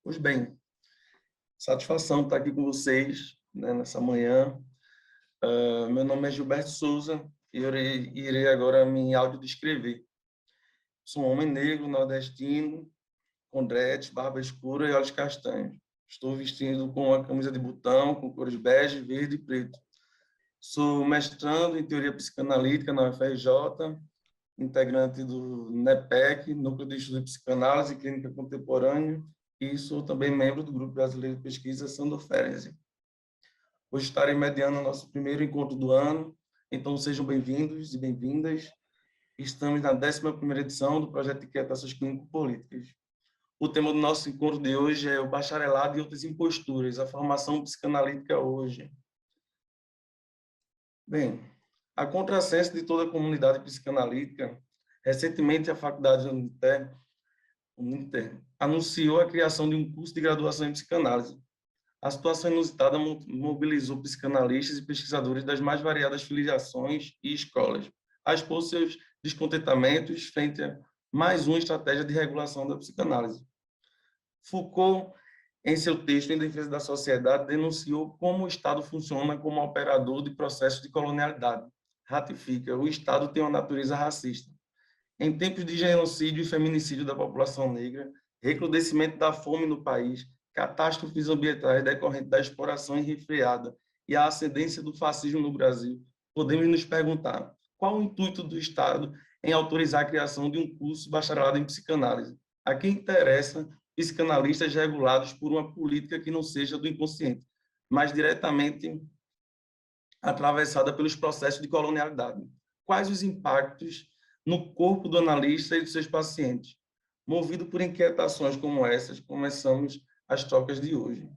Pois bem, satisfação estar aqui com vocês, né, nessa manhã. Meu nome é Gilberto Souza e eu irei agora me audiodescrever. Sou um homem negro, nordestino, com dreads, barba escura e olhos castanhos. Estou vestido com uma camisa de botão com cores bege, verde e preto. Sou mestrando em teoria psicanalítica na UFRJ, integrante do NEPEC, Núcleo de Estudo de Psicanálise e Clínica Contemporânea, e sou também membro do Grupo Brasileiro de Pesquisa Sandor Ferenczi. Hoje estarei mediando o nosso primeiro encontro do ano, então sejam bem-vindos e bem-vindas. Estamos na 11ª edição do projeto Inquietações Clínico-Políticas. O tema do nosso encontro de hoje é o bacharelado e outras imposturas, a formação psicanalítica hoje. Bem, a contrassenso de toda a comunidade psicanalítica, recentemente a Faculdade Uninter anunciou a criação de um curso de graduação em psicanálise. A situação inusitada mobilizou psicanalistas e pesquisadores das mais variadas filiações e escolas, a expor seus descontentamentos frente a mais uma estratégia de regulação da psicanálise. Foucault, em seu texto Em Defesa da Sociedade, denunciou como o Estado funciona como operador de processos de colonialidade. Ratifica, o Estado tem uma natureza racista. Em tempos de genocídio e feminicídio da população negra, recrudescimento da fome no país, catástrofes ambientais decorrentes da exploração irrefreada e a ascendência do fascismo no Brasil, podemos nos perguntar qual o intuito do Estado em autorizar a criação de um curso bacharelado em psicanálise? A quem interessa psicanalistas regulados por uma política que não seja do inconsciente, mas diretamente atravessada pelos processos de colonialidade? Quais os impactos no corpo do analista e dos seus pacientes? Movido por inquietações como essas, começamos as trocas de hoje.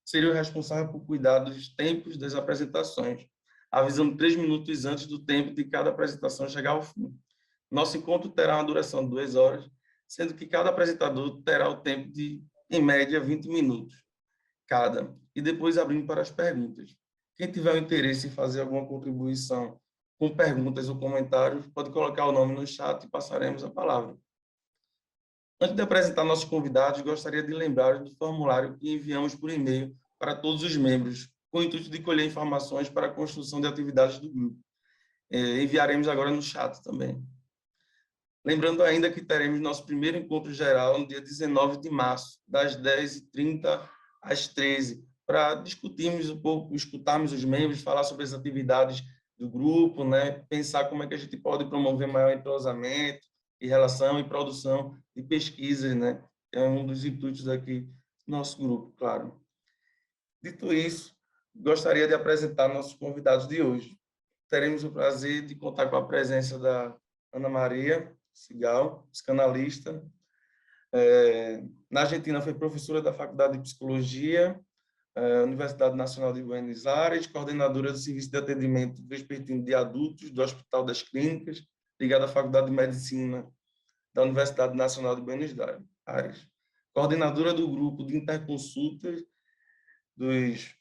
Seria o responsável por cuidar dos tempos das apresentações, avisando 3 minutos antes do tempo de cada apresentação chegar ao fim. Nosso encontro terá uma duração de 2 horas, sendo que cada apresentador terá o tempo de, em média, 20 minutos cada, e depois abrindo para as perguntas. Quem tiver o interesse em fazer alguma contribuição com perguntas ou comentários, pode colocar o nome no chat e passaremos a palavra. Antes de apresentar nossos convidados, gostaria de lembrar do formulário que enviamos por e-mail para todos os membros, com o intuito de colher informações para a construção de atividades do grupo. Enviaremos agora no chat também. Lembrando ainda que teremos nosso primeiro encontro geral no dia 19 de março, das 10h30 às 13h, para discutirmos um pouco, escutarmos os membros, falar sobre as atividades do grupo, né? Pensar como é que a gente pode promover maior entrosamento e relação e produção de pesquisas, né? É um dos intuitos aqui do nosso grupo, claro. Dito isso, gostaria de apresentar nossos convidados de hoje. Teremos o prazer de contar com a presença da Ana Maria Cigal, psicanalista. Na Argentina foi professora da Faculdade de Psicologia, Universidade Nacional de Buenos Aires, coordenadora do Serviço de Atendimento Vespertino de Adultos do Hospital das Clínicas, ligada à Faculdade de Medicina da Universidade Nacional de Buenos Aires, coordenadora do grupo de interconsultas dos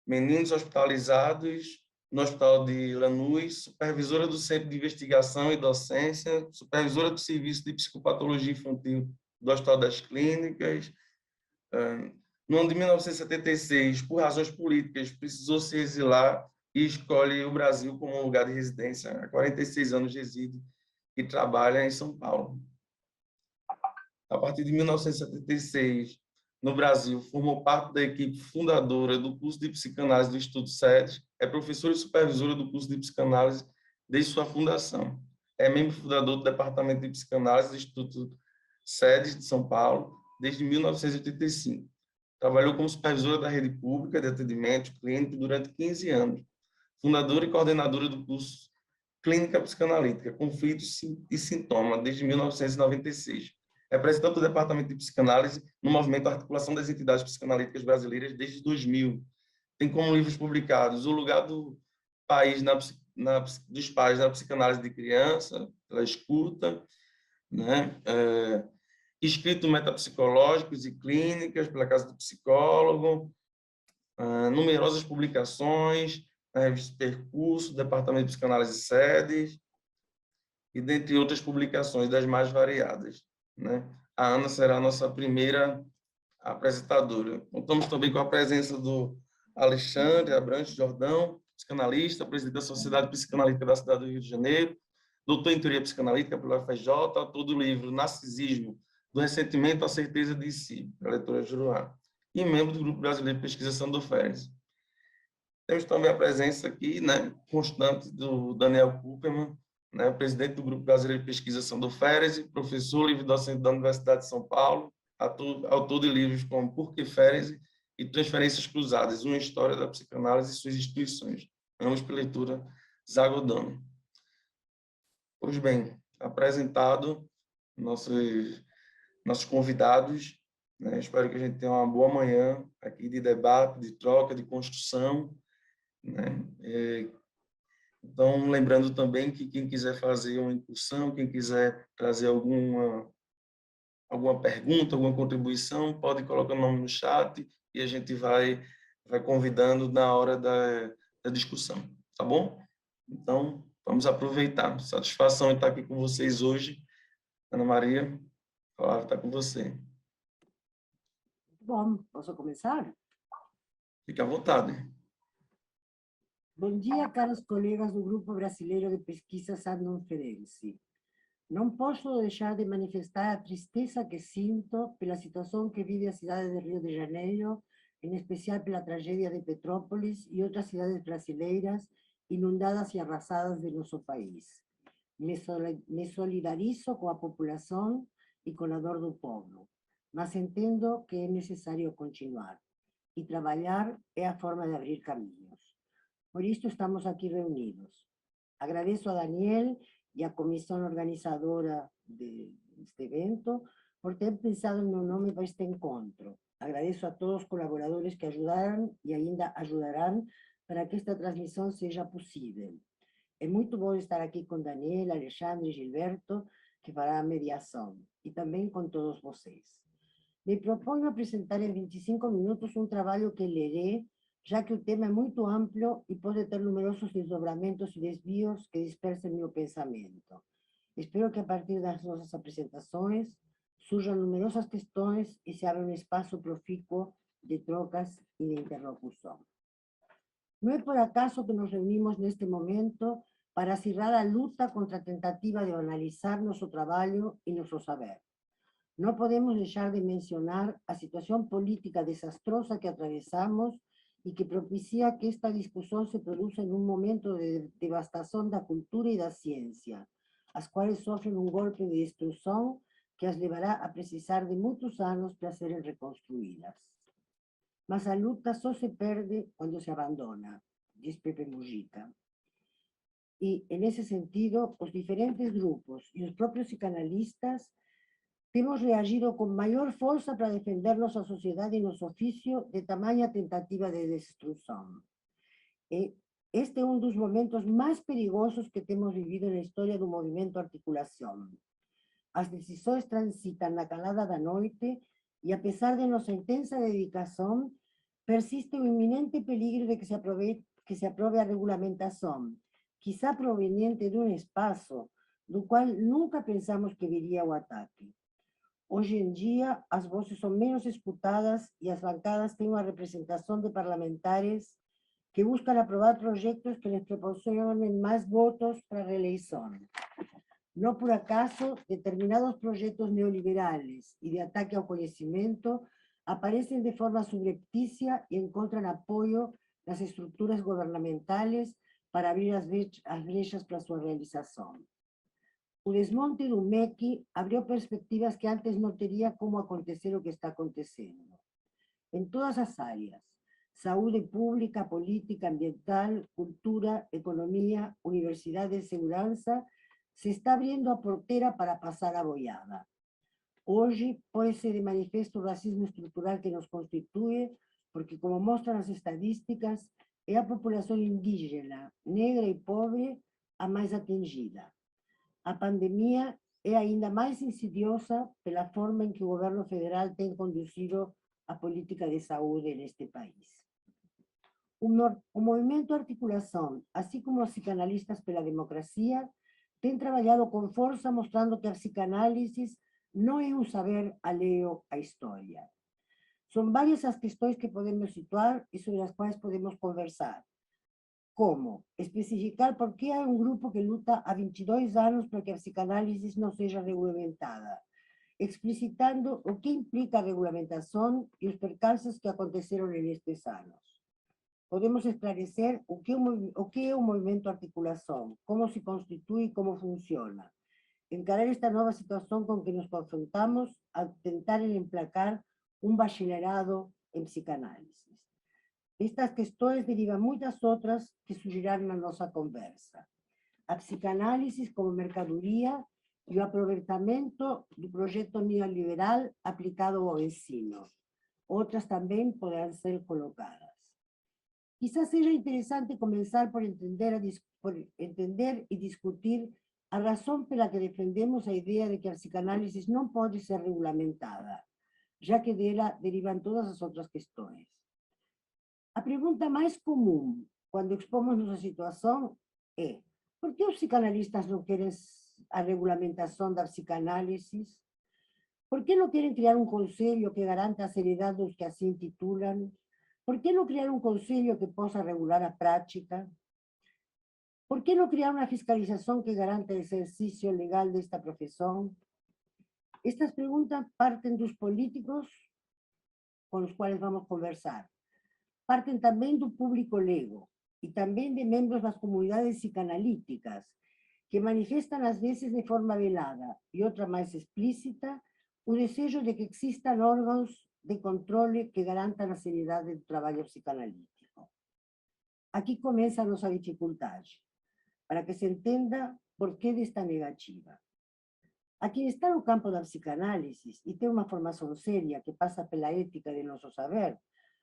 meninos hospitalizados no Hospital de Lanús, supervisora do Centro de Investigação e Docência, supervisora do Serviço de Psicopatologia Infantil do Hospital das Clínicas. No ano de 1976, por razões políticas, precisou se exilar e escolhe o Brasil como lugar de residência. Há 46 anos reside e trabalha em São Paulo. A partir de 1976, no Brasil, formou parte da equipe fundadora do curso de psicanálise do Instituto SEDES, é professora e supervisora do curso de psicanálise desde sua fundação. É membro fundador do Departamento de Psicanálise do Instituto SEDES de São Paulo desde 1985. Trabalhou como supervisora da rede pública de atendimento clínico durante 15 anos. Fundadora e coordenadora do curso Clínica Psicanalítica, Conflitos e Sintomas, desde 1996. Representante do Departamento de Psicanálise no movimento Articulação das Entidades Psicanalíticas Brasileiras desde 2000. Tem como livros publicados O Lugar do País dos Pais na Psicanálise de Criança, pela escuta, né? Escritos metapsicológicos e clínicas pela Casa do Psicólogo, numerosas publicações na revista Percurso, Departamento de Psicanálise SEDES, e dentre outras publicações das mais variadas, né? A Ana será a nossa primeira apresentadora. Contamos também com a presença do Alexandre Abrantes Jordão, psicanalista, presidente da Sociedade Psicanalítica da cidade do Rio de Janeiro, doutor em teoria psicanalítica pela UFRJ, autor do livro Narcisismo, do Ressentimento à Certeza de Si, da leitora Juruá, e membro do Grupo Brasileiro de Pesquisação do FERES. Temos também a presença aqui, né, constante do Daniel Kupperman, né, presidente do Grupo Brasileiro de Pesquisação do FERES, professor livre-docente da Universidade de São Paulo, autor de livros como Por que FERES e Transferências Cruzadas, uma história da psicanálise e suas instituições, ambos pela leitura Zagodano. Pois bem, apresentado nossos convidados, né? Espero que a gente tenha uma boa manhã aqui de debate, de troca, de construção, né? Então, lembrando também que quem quiser fazer uma incursão, quem quiser trazer alguma pergunta, alguma contribuição, pode colocar o nome no chat e a gente vai convidando na hora da discussão, tá bom? Então, vamos aproveitar. Satisfação em estar aqui com vocês hoje. Ana Maria, a palavra está com você. Bom, posso começar? Fique à vontade. Bom dia, caros colegas do Grupo Brasileiro de Pesquisas Adnon Ferenczi. Não posso deixar de manifestar a tristeza que sinto pela situação que vive a cidade de Rio de Janeiro, em especial pela tragédia de Petrópolis e outras cidades brasileiras inundadas e arrasadas de nosso país. Me solidarizo com a população e com a dor do povo, mas entendo que é necessário continuar, e trabalhar é a forma de abrir caminhos. Por isso estamos aqui reunidos. Agradeço a Daniel e a comissão organizadora deste evento por ter pensado no nome para este encontro. Agradeço a todos os colaboradores que ajudaram e ainda ajudarão para que esta transmissão seja possível. É muito bom estar aqui com Daniel, Alexandre e Gilberto, que fará a mediação, e também com todos vocês. Me proponho apresentar em 25 minutos um trabalho que lerei, já que o tema é muito amplo e pode ter numerosos desdobramentos e desvios que dispersem meu pensamento. Espero que a partir das nossas apresentações surjam numerosas questões e se abra um espaço profícuo de trocas e de interlocução. Não é por acaso que nos reunimos neste momento para acirrar a luta contra a tentativa de banalizar nosso trabalho e nosso saber. Não podemos deixar de mencionar a situação política desastrosa que atravessamos e que propicia que esta discussão se produza em um momento de devastação da cultura e da ciência, as quais sofrem um golpe de destruição que as levará a precisar de muitos anos para serem reconstruídas. Mas a luta só se perde quando se abandona, diz Pepe Mujica. E, nesse sentido, os diferentes grupos e os próprios psicanalistas temos reagido com maior força para defender nossa sociedade e nosso ofício de tamanha tentativa de destruição. E este é um dos momentos mais perigosos que temos vivido na história do movimento Articulação. As decisões transitam na calada da noite e, apesar de nossa intensa dedicação, persiste o iminente peligro de que se aprove a regulamentação, quizá proveniente de um espaço do qual nunca pensamos que viria o ataque. Hoje em dia, as vozes são menos escutadas e as bancadas têm uma representação de parlamentares que buscam aprovar projetos que lhes proporcionem mais votos para a reeleição. Não por acaso, determinados projetos neoliberais e de ataque ao conhecimento aparecem de forma subreptícia e encontram apoio nas estruturas governamentais para abrir as brechas para sua realização. O desmonte do MEC abriu perspectivas que antes não teria como acontecer o que está acontecendo. Em todas as áreas, saúde pública, política ambiental, cultura, economia, universidade e segurança, se está abrindo a porteira para passar a boiada. Hoje, pôs-se de manifesto o racismo estrutural que nos constitui, porque, como mostram as estatísticas, é a população indígena, negra e pobre a mais atingida. A pandemia é ainda mais insidiosa pela forma em que o governo federal tem conduzido a política de saúde neste país. O movimento Articulação, assim como os psicanalistas pela democracia, tem trabalhado com força mostrando que a psicanálise não é um saber alheio à história. Son varias as questões que podemos situar e sobre as quais podemos conversar. Como especificar por que há um grupo que luta há 22 anos para que a psicanálise não seja regulamentada, explicitando o que implica a regulamentação e os percalços que aconteceram nestes anos. Podemos esclarecer o que é o movimento articulação, como se constitui e como funciona. Encarar esta nova situação com que nos confrontamos a tentar emplacar um bacharelado em psicanálise. Estas questões derivam muitas outras que surgirão na nossa conversa. A psicanálise como mercadoria e o aproveitamento do projeto neoliberal aplicado ao ensino. Outras também poderão ser colocadas. Quizás seja interessante começar por entender e discutir a razão pela que defendemos a ideia de que a psicanálise não pode ser regulamentada, já que dela derivam todas as outras questões. A pergunta mais comum, quando expomos nossa situação, é: por que os psicanalistas não querem a regulamentação da psicanálise? Por que não querem criar um conselho que garanta a seriedade dos que assim titulam? Por que não criar um conselho que possa regular a prática? Por que não criar uma fiscalização que garanta o exercício legal desta profissão? Estas perguntas partem dos políticos com os quais vamos conversar. Partem também do público leigo e também de membros das comunidades psicanalíticas, que manifestam às vezes de forma velada e outra mais explícita o desejo de que existam órgãos de controle que garantam a seriedade do trabalho psicanalítico. Aqui começa a nossa dificuldade, para que se entenda por que desta negativa. A quem está no campo da psicanálise e tem uma formação séria que passa pela ética de nosso saber,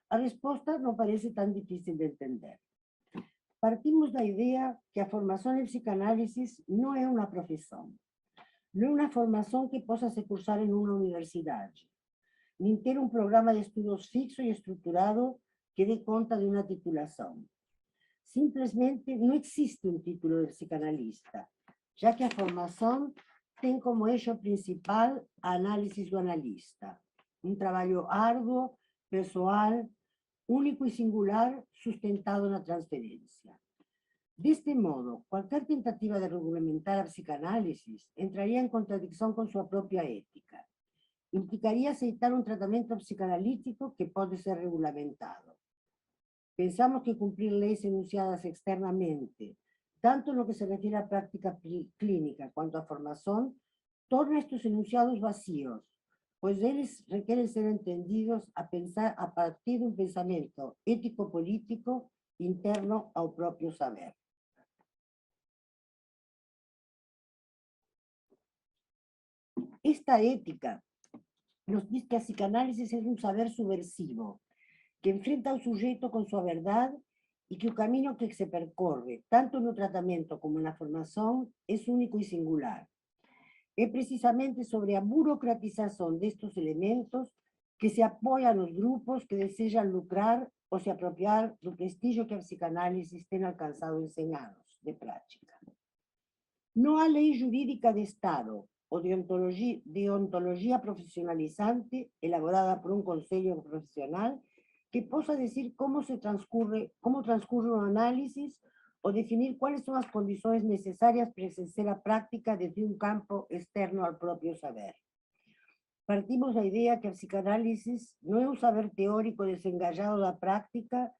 a resposta não parece tão difícil de entender. Partimos da ideia que a formação em psicanálise não é uma profissão, não é uma formação que possa se cursar em uma universidade, nem ter um programa de estudos fixo e estruturado que dê conta de uma titulação. Simplesmente não existe um título de psicanalista, já que a formação tem como eixo principal a análise do analista, um trabalho árduo, pessoal, único e singular, sustentado na transferência. Deste modo, qualquer tentativa de regulamentar a psicanálise entraria em contradição com sua própria ética. Implicaria aceitar um tratamento psicanalítico que pode ser regulamentado. Pensamos que cumprir leis enunciadas externamente, tanto no que se refere à prática clínica quanto à formação, torna estes enunciados vazios, pois eles requerem ser entendidos a partir de um pensamento ético-político interno ao próprio saber. Esta ética nos diz que a psicanálise é um saber subversivo, que enfrenta o sujeito com sua verdade e que o caminho que se percorre, tanto no tratamento como na formação, é único e singular. É precisamente sobre a burocratização destes elementos que se apoia nos grupos que desejam lucrar ou se apropriar do prestígio que a psicanálise tem alcançado em 100 anos de prática. Não há lei jurídica de Estado ou deontologia profissionalizante elaborada por um conselho profissional que possa dizer como transcurre uma análise ou definir quais são as condições necessárias para exercer a prática desde um campo externo ao próprio saber. Partimos da ideia que a psicanálise não é um saber teórico desengajado da prática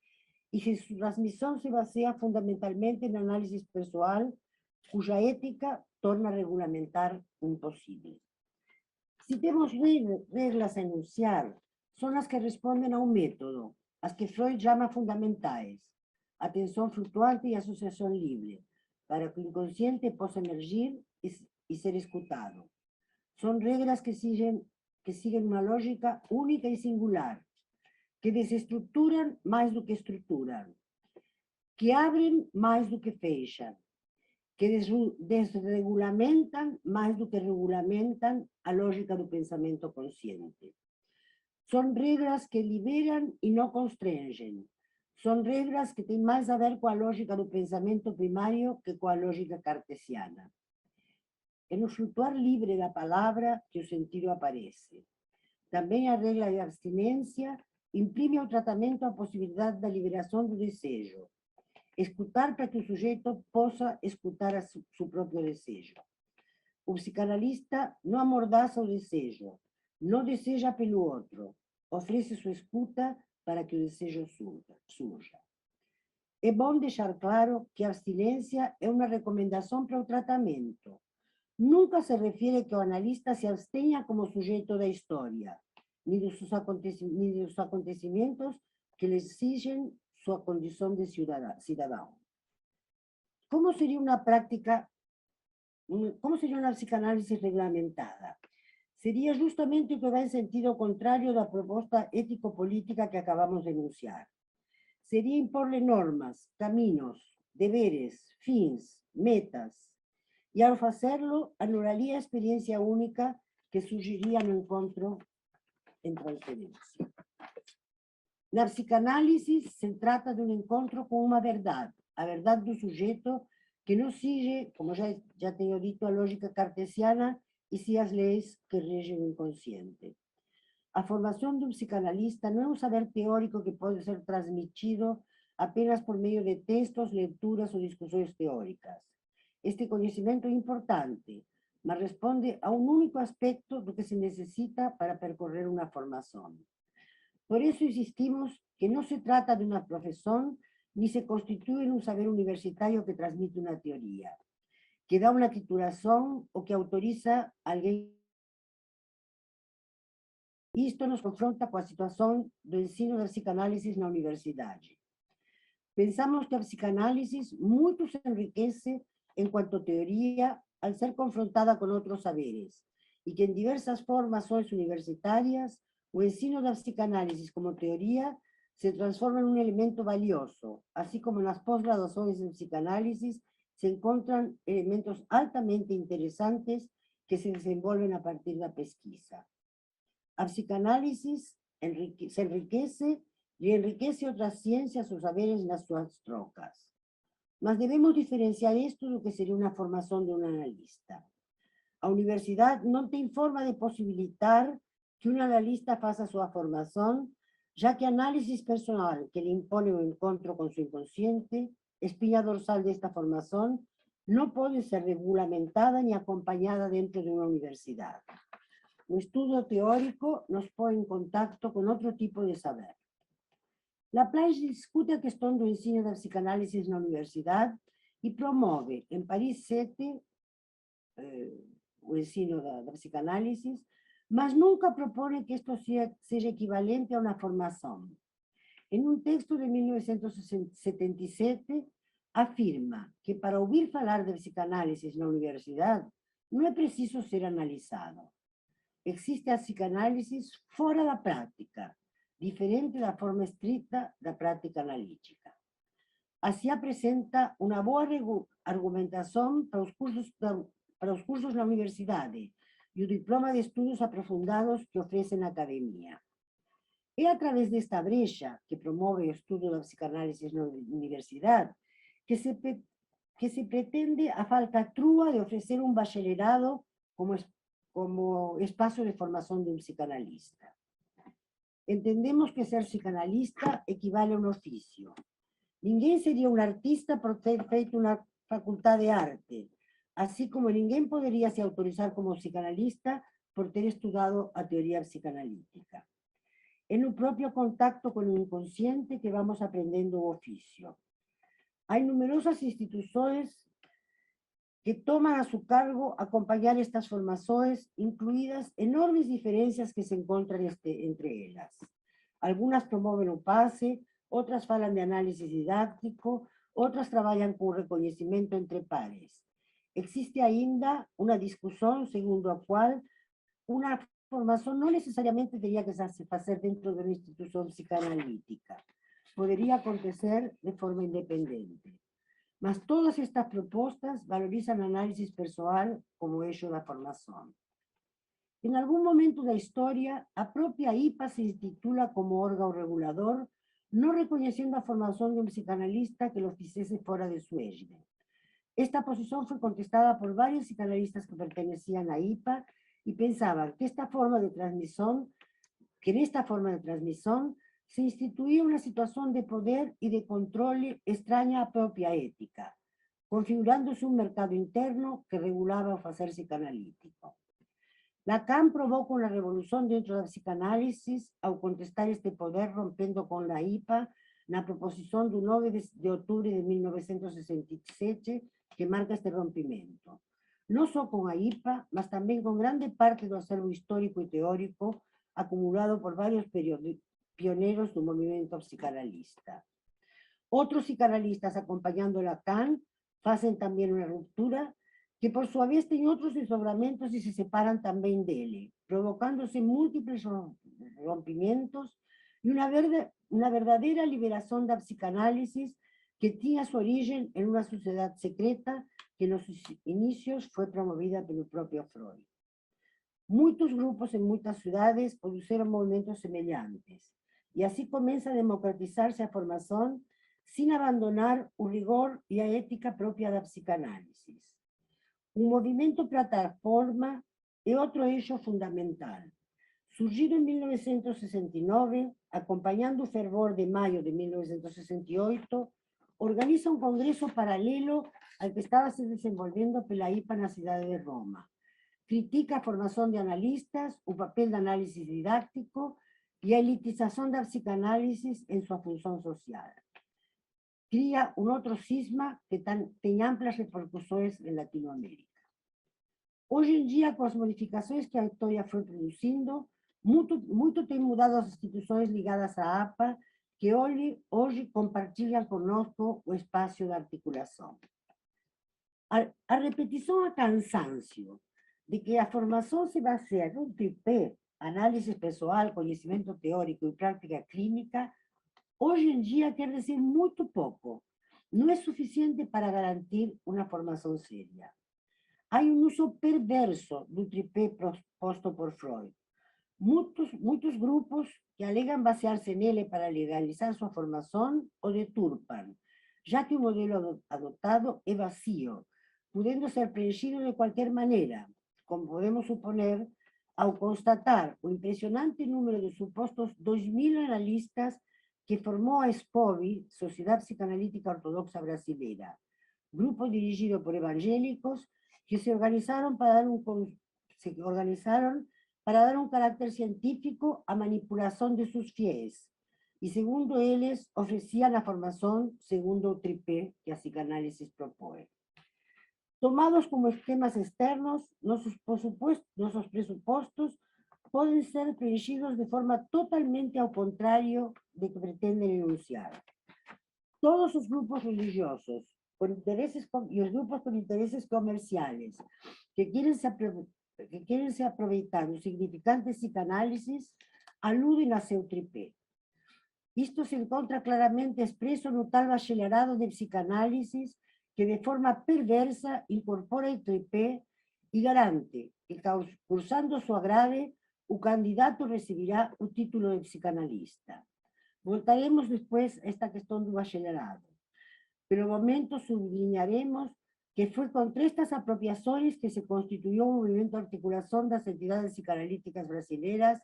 e que sua transmissão se baseia fundamentalmente na análise pessoal, cuja ética torna regulamentar impossível. Se temos regras a enunciar, são as que respondem ao método, as que Freud chama fundamentais: atenção flutuante e associação livre, para que o inconsciente possa emergir e ser escutado. São regras que seguem uma lógica única e singular, que desestruturam mais do que estruturam, que abrem mais do que fecham, que desregulamentam mais do que regulamentam a lógica do pensamento consciente. São regras que liberam e não constrangem. São regras que têm mais a ver com a lógica do pensamento primário que com a lógica cartesiana. É no flutuar livre da palavra que o sentido aparece. Também a regra de abstinência imprime ao tratamento a possibilidade da liberação do desejo. Escutar para que o sujeito possa escutar a seu próprio desejo. O psicanalista não amordaça o desejo, não deseja pelo outro, oferece sua escuta para que o desejo surja. É bom deixar claro que a abstinência é uma recomendação para o tratamento. Nunca se refere que o analista se abstenha como sujeito da história, nem dos acontecimentos que lhe exigem sua condição de cidadão. Como seria uma psicanálise regulamentada? Seria justamente o que vai em sentido contrário da proposta ético-política que acabamos de enunciar. Seria impor-lhe normas, caminhos, deveres, fins, metas, e ao fazê-lo, anularia a experiência única que surgiria no encontro em transferência. Na psicanálise, se trata de um encontro com uma verdade, a verdade do sujeito, que não sigue, como já tenho dito, a lógica cartesiana e sim as leis que regem o inconsciente. A formação de um psicanalista não é um saber teórico que pode ser transmitido apenas por meio de textos, leituras ou discussões teóricas. Este conhecimento é importante, mas responde a um único aspecto do que se necessita para percorrer uma formação. Por isso insistimos que não se trata de uma profissão, ni se constitui um saber universitário que transmite uma teoria, que dá uma titulação ou que autoriza alguém. Isto nos confronta com a situação do ensino da psicanálise na universidade. Pensamos que a psicanálise muito se enriquece enquanto teoria al ser confrontada com outros saberes, e que em diversas formações universitárias o ensino da psicanálise como teoria se transforma em um elemento valioso, assim como nas pós-graduações em psicanálise se encontram elementos altamente interessantes que se desenvolvem a partir da pesquisa. A psicanálise se enriquece e enriquece outras ciências ou saberes nas suas trocas. Mas devemos diferenciar isto do que seria uma formação de um analista. A universidade não tem forma de possibilitar que um analista faça sua formação, já que a análise personal que lhe impõe o encontro com seu inconsciente, espinha dorsal desta formação, não pode ser regulamentada nem acompanhada dentro de uma universidade. O estudo teórico nos põe em contato com outro tipo de saber. Laplace discute a questão do ensino da psicanálise na universidade e promove, em Paris 7, o ensino da psicanálise, mas nunca propõe que isto seja equivalente a uma formação. Em um texto de 1977, afirma que para ouvir falar de psicanálise na universidade não é preciso ser analisado. Existe a psicanálise fora da prática, diferente da forma estrita da prática analítica. Assim apresenta uma boa argumentação para os cursos na universidade e o diploma de estudos aprofundados que oferece na academia. É através desta brecha que promove o estudo da psicanálise na universidade que se pretende a falcatrua de oferecer um bacharelado como espaço de formação de um psicanalista. Entendemos que ser psicanalista equivale a um ofício. Ninguém seria um artista por ter feito uma faculdade de arte, assim como ninguém poderia se autorizar como psicanalista por ter estudado a teoria psicanalítica. É no próprio contacto com o inconsciente que vamos aprendendo o ofício. Há numerosas instituições que tomam a seu cargo acompanhar estas formações, incluídas enormes diferenças que se encontram entre elas. Algumas promovem o PASE, outras falam de análise didático, outras trabalham com o reconhecimento entre pares. Existe ainda uma discussão segundo a qual uma formação não necessariamente teria que se fazer dentro de uma instituição psicanalítica. Poderia acontecer de forma independente. Mas todas estas propostas valorizam a análise pessoal como eixo da formação. Em algum momento da história, a própria IPA se intitula como órgão regulador, não reconhecendo a formação de um psicanalista que lo fizesse fora de sua égide. Esta posição foi contestada por vários psicanalistas que perteneciam à IPA e pensavam que esta forma de transmissão que en esta forma de transmisión se instituía una situación de poder y de control extraña a propia ética, configurándose un mercado interno que regulaba o fazer psicanalítico. Lacan provoca una revolución dentro del psicanálisis al contestar este poder rompiendo con la IPA la proposición del 9 de octubre de 1967 que marca este rompimiento. No solo con la IPA, mas también con grande parte del acervo histórico y teórico acumulado por varios pioneros del movimiento psicanalista. Otros psicanalistas acompañando a Lacan hacen también una ruptura que por su vez tiene otros desdobramientos y se separan también de él, provocándose múltiples rompimientos y una verdadera liberación del psicanálisis que tenía su origen en una sociedad secreta que en sus inicios fue promovida por el propio Freud. Muchos grupos en muchas ciudades produjeron movimientos semejantes y así comienza a democratizarse la formación sin abandonar el rigor y la ética propia del psicanálisis. Un movimiento plataforma es otro eixo fundamental. Surgido en 1969, acompañando el fervor de mayo de 1968, organiza un congreso paralelo al que estaba se desenvolviendo pela IPA na cidade de Roma. Critica a formación de analistas, el papel de análisis didáctico y la elitización del psicanálisis en su función social. Cría un otro cisma que tiene amplias repercusiones en Latinoamérica. Hoy en día, con las modificaciones que la historia fue produciendo, mucho han mudado las instituciones ligadas a APA, que hoy compartillan connosco el espacio de articulación. A repetición a cansancio de que la formación se basea en un tripé, análisis pessoal, conocimiento teórico y práctica clínica, hoy en día quiere decir muy poco. No es suficiente para garantir una formación seria. Hay un uso perverso del tripé propuesto por Freud. Muchos grupos que alegan basearse en él para legalizar su formación o deturpan, ya que un modelo adoptado es vacío, pudiendo ser preenchido de cualquier manera, como podemos suponer, al constatar el impresionante número de supuestos 2.000 analistas que formó a SPOBI, Sociedad Psicanalítica Ortodoxa Brasileira, grupo dirigido por evangélicos que se organizaron para dar un carácter científico a manipulación de sus fieles, y segundo ellos ofrecían la formación segundo el tripé que a psicanálisis propone. Tomados como esquemas externos, nuestros presupuestos pueden ser preenchidos de forma totalmente al contrario de que pretenden enunciar. Todos los grupos religiosos y los grupos con intereses comerciales que quieren se aprovechar un significante psicanálisis aluden a seu tripé. Esto se encuentra claramente expreso en un tal bacharelado de psicanálisis que de forma perversa incorpora el tripé y garante que, cursando su agrave, el candidato recibirá el título de psicanalista. Voltaremos después a esta cuestión del bacharelado, pero en un momento subrayaremos que fue contra estas apropiaciones que se constituyó un movimiento de articulación de las entidades psicanalíticas brasileñas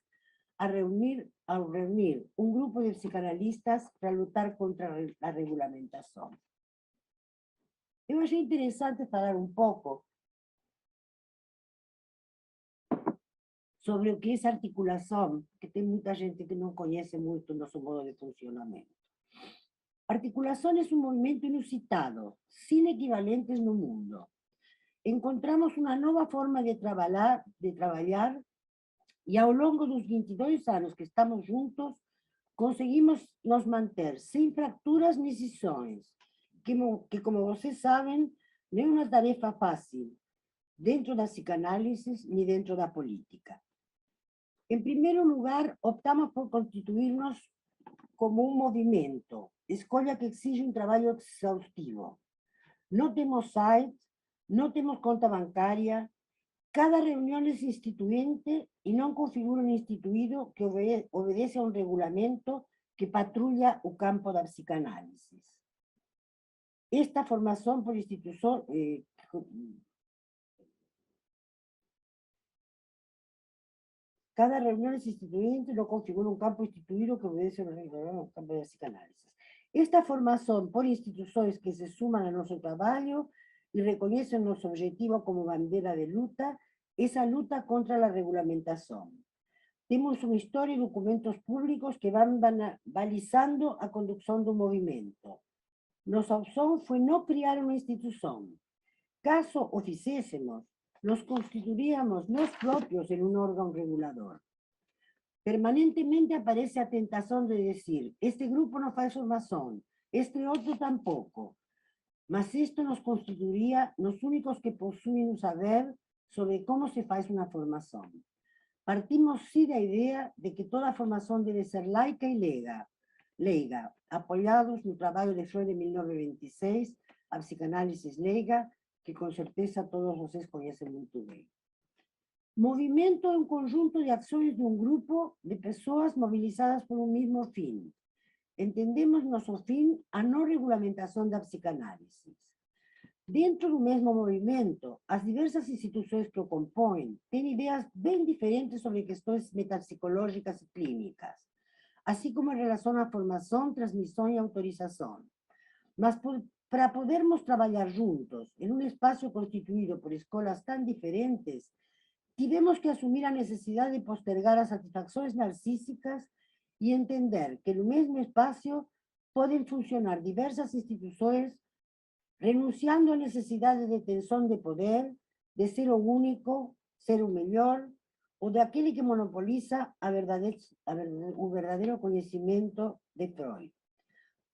a reunir un grupo de psicanalistas para luchar contra la regulamentación. Eu achei interesante falar un poco sobre o que é articulação, que tem muita gente que não conhece muito nosso modo de funcionamento. Articulação é um movimento inusitado, sem equivalentes no mundo. Encontramos uma nova forma de trabalhar e ao longo dos 22 anos que estamos juntos, conseguimos nos manter sem fracturas nem cisões, que como vocês sabem, não é uma tarefa fácil, dentro da psicanálise nem dentro da política. Em primeiro lugar, optamos por constituir-nos como um movimento, escolha que exige um trabalho exaustivo. Não temos site, não temos conta bancária, cada reunião é instituinte e não configura um instituído que obedece a um regulamento que patrulha o campo da psicanálise. Esta formación por institución Cada reunión es instituyente y no configura un campo instituido que obedece a los regulados campo de psicanálisis. Esta formación por instituciones que se suman a nuestro trabajo y reconocen nuestro objetivo como bandera de luta, esa luta contra la regulamentación. Tenemos una historia y documentos públicos que van balizando a conducción de un movimiento. Nuestra opción fue no crear una institución. Caso o ficiésemos, nos constituiríamos los propios en un órgano regulador. Permanentemente aparece la tentación de decir, este grupo no hace formación, este otro tampoco. Mas esto nos constituiría los únicos que poseen un saber sobre cómo se hace una formación. Partimos sí de la idea de que toda formación debe ser laica y leiga, apoyados en el trabajo de Freud de 1926, a psicanálisis leiga, que con certeza todos vocês conhecem muito bem. Movimento é um conjunto de ações de um grupo de pessoas movilizadas por um mesmo fim. Entendemos nosso fim a não regulamentação da psicanálise. Dentro do mesmo movimento, as diversas instituições que o compõem têm ideias bem diferentes sobre questões metapsicológicas e clínicas, assim como em relação à formação, transmissão e autorização. Mas para podermos trabalhar juntos em um espaço constituído por escolas tão diferentes, tivemos que assumir a necessidade de postergar as satisfações narcísicas e entender que no mesmo espaço podem funcionar diversas instituições renunciando à necessidade de detenção de poder, de ser o único, ser o melhor, ou daquele que monopoliza o verdadeiro conhecimento de Freud.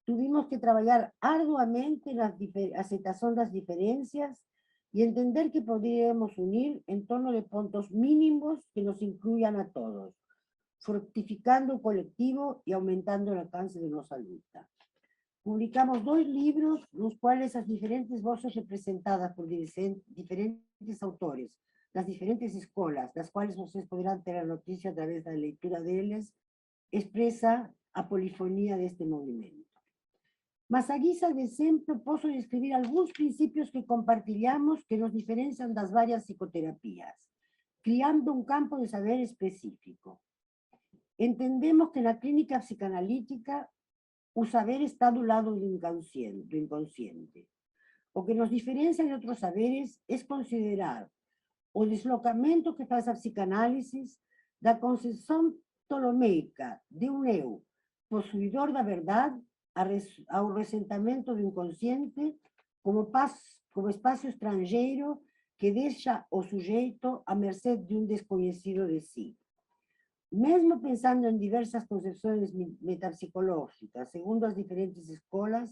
Tuvimos que trabalhar arduamente na aceitação das diferenças e entender que poderíamos unir em torno de pontos mínimos que nos incluyan a todos, fortificando o coletivo e aumentando o alcance de nossa luta. Publicamos 2 libros nos quais as diferentes voces representadas por diferentes autores, das diferentes escolas, das quais vocês poderão ter a notícia através da leitura deles, expressa a polifonia deste movimento. Mas a guisa de exemplo, posso descrever alguns princípios que compartilhamos que nos diferenciam das várias psicoterapias, criando um campo de saber específico. Entendemos que na clínica psicanalítica o saber está do lado do inconsciente. O que nos diferencia de outros saberes é considerar o deslocamento que faz a psicanálise da concepção ptolomeica de um eu possuidor da verdade ao ressentamento do inconsciente como espaço estrangeiro que deixa o sujeito à mercê de um desconhecido de si. Mesmo pensando em diversas concepções metapsicológicas, segundo as diferentes escolas,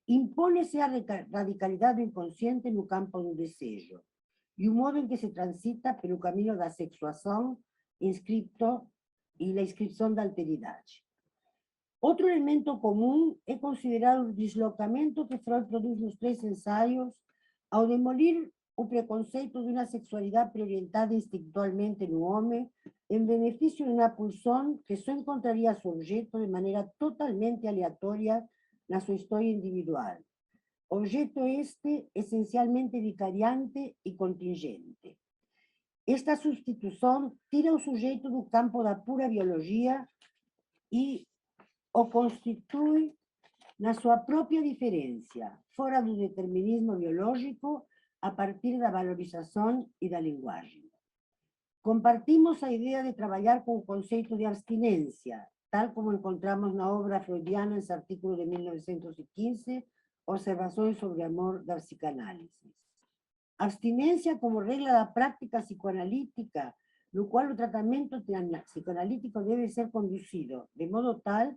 impõe-se a radicalidade do inconsciente no campo do desejo e o modo em que se transita pelo caminho da sexuação inscrito e a inscrição da alteridade. Outro elemento comum é considerar o deslocamento que Freud produz nos 3 ensaios ao demolir o preconceito de uma sexualidade preorientada instintualmente no homem em benefício de uma pulsão que só encontraria seu objeto de maneira totalmente aleatória na sua história individual. Objeto este essencialmente vicariante e contingente. Esta substituição tira o sujeito do campo da pura biologia e o constitui na sua própria diferença, fora do determinismo biológico, a partir da valorização e da linguagem. Compartimos a ideia de trabalhar com o conceito de abstinência, tal como encontramos na obra freudiana em seu artículo de 1915, Observações sobre o amor da psicanálise. Abstinência como regra da prática psicoanalítica, no qual o tratamento psicoanalítico deve ser conduzido de modo tal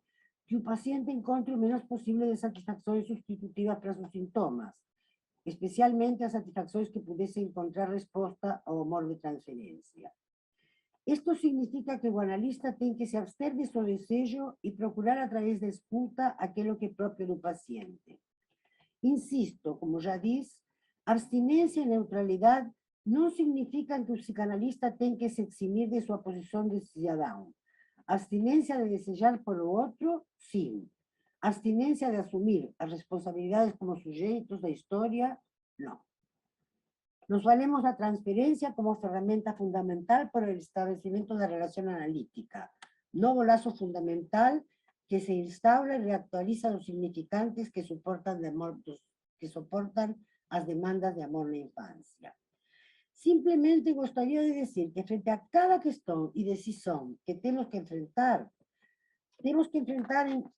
que o paciente encontre o menos possível de satisfações substitutivas para seus sintomas, especialmente as satisfações que pudessem encontrar resposta ao amor de transferência. Isto significa que o analista tem que se abster de seu desejo e procurar, através da escuta, aquilo que é próprio do paciente. Insisto, como já disse, abstinência e neutralidade não significam que o psicanalista tem que se eximir de sua posição de cidadão. Abstinência de desejar por o outro, sim. Abstinência de assumir as responsabilidades como sujeitos da história, não. Nos valemos da transferencia como ferramenta fundamental para el establecimiento de relación analítica, nuevo lazo fundamental que se instaura y reactualiza los significantes que soportan las demandas de amor en la infancia. Simplemente gostaria de decir que frente a cada cuestión y decisión que tenemos que enfrentar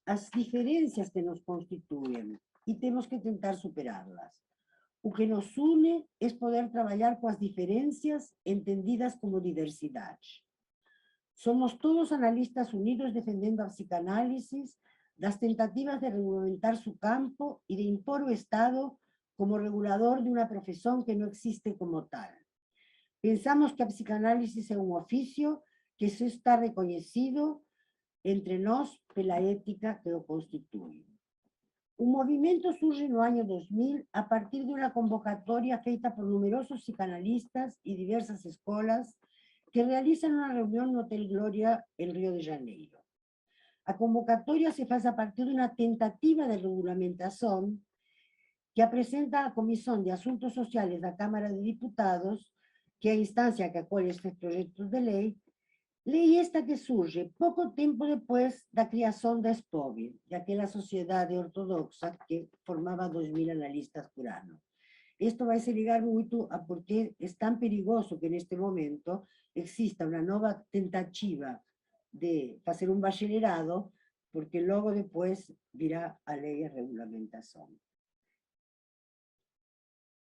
las diferencias que nos constituyen y tenemos que intentar superarlas. O que nos une es poder trabajar con las diferencias entendidas como diversidad. Somos todos analistas unidos defendiendo a psicanálisis, las tentativas de regulamentar su campo y de impor o Estado como regulador de una profesión que no existe como tal. Pensamos que a psicanálisis es un oficio que se está reconocido entre nós pela ética que lo constituye. Un movimiento surge en el año 2000 a partir de una convocatoria feita por numerosos psicanalistas y diversas escuelas que realizan una reunión en Hotel Gloria en Río de Janeiro. La convocatoria se hace a partir de una tentativa de regulamentación que presenta a Comisión de Asuntos Sociales de la Cámara de Diputados, que es la instancia que acoge estos proyectos de ley esta que surge poco tiempo después de la creación de SPOV, de aquella sociedad ortodoxa que formaba 2000 analistas por año. Esto va a se ligar mucho a por qué es tan perigoso que en este momento exista una nueva tentativa de hacer un bachillerado, porque luego después virá a ley de regulamentación.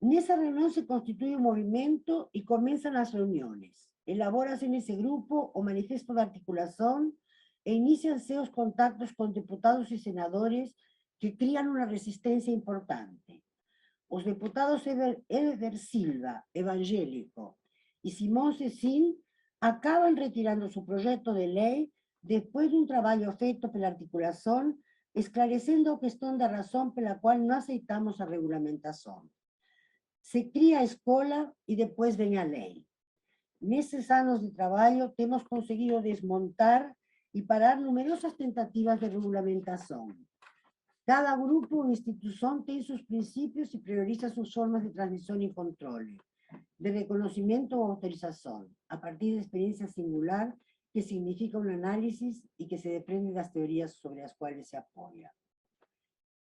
En esa reunión se constituye un movimiento y comienzan las reuniones. Elabórase en ese grupo o manifiesto de articulación e inicianse los contactos con diputados y senadores que crean una resistencia importante. Los diputados Eder Silva, evangélico, y Simón Cecín acaban retirando su proyecto de ley después de un trabajo feito por la articulación, esclareciendo la cuestión de razón por la cual no aceitamos la regulamentación. Se cría a escola y después viene a ley. En esos años de trabajo hemos conseguido desmontar y parar numerosas tentativas de regulamentación. Cada grupo o institución tiene sus principios y prioriza sus formas de transmisión y control, de reconocimiento o autorización, a partir de experiencia singular que significa un análisis y que se desprende de las teorías sobre las cuales se apoya.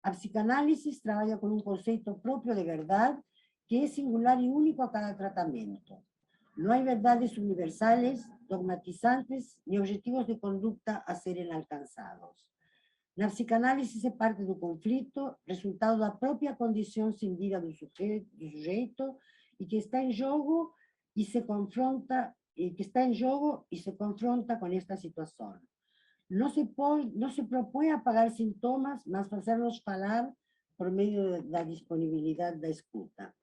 La psicanálisis trabaja con un concepto propio de verdad que es singular y único a cada tratamiento. No hay verdades universales, dogmatizantes, ni objetivos de conducta a ser alcanzados. La psicanálisis es parte del conflicto, resultado de la propia condición sin vida del sujeto y que está en juego y se confronta con esta situación. No se propone apagar síntomas, mas hacerlos hablar por medio de la disponibilidad de escuta.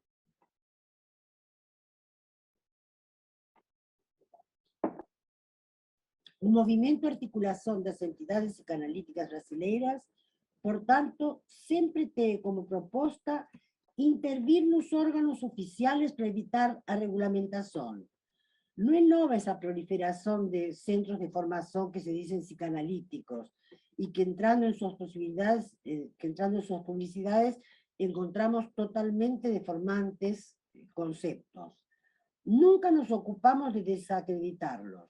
Un movimiento de articulación de las entidades psicanalíticas brasileiras, por tanto, siempre tiene como propuesta intervir los órganos oficiales para evitar la regulamentación. No es nueva esa proliferación de centros de formación que se dicen psicanalíticos y que entrando en sus posibilidades, publicidades, encontramos totalmente deformantes conceptos. Nunca nos ocupamos de desacreditarlos.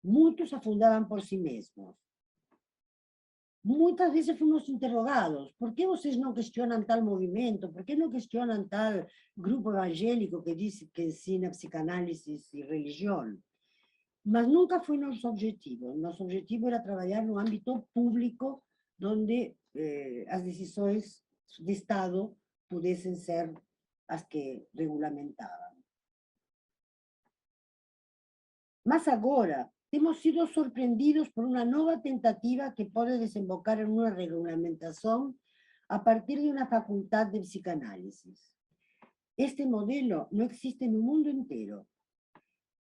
Muchos afundaban por sí mismos. Muchas veces fuimos interrogados, ¿por qué ustedes no cuestionan tal movimiento? ¿Por qué no cuestionan tal grupo evangélico que dice que ensina psicanálisis y religión? Mas nunca fue nuestro objetivo. Nuestro objetivo era trabajar en un ámbito público donde las decisiones de Estado pudiesen ser las que regulamentaban. Mas agora, hemos sido sorprendidos por una nueva tentativa que puede desembocar en una regulamentación a partir de una facultad de psicanálisis. Este modelo no existe en el mundo entero.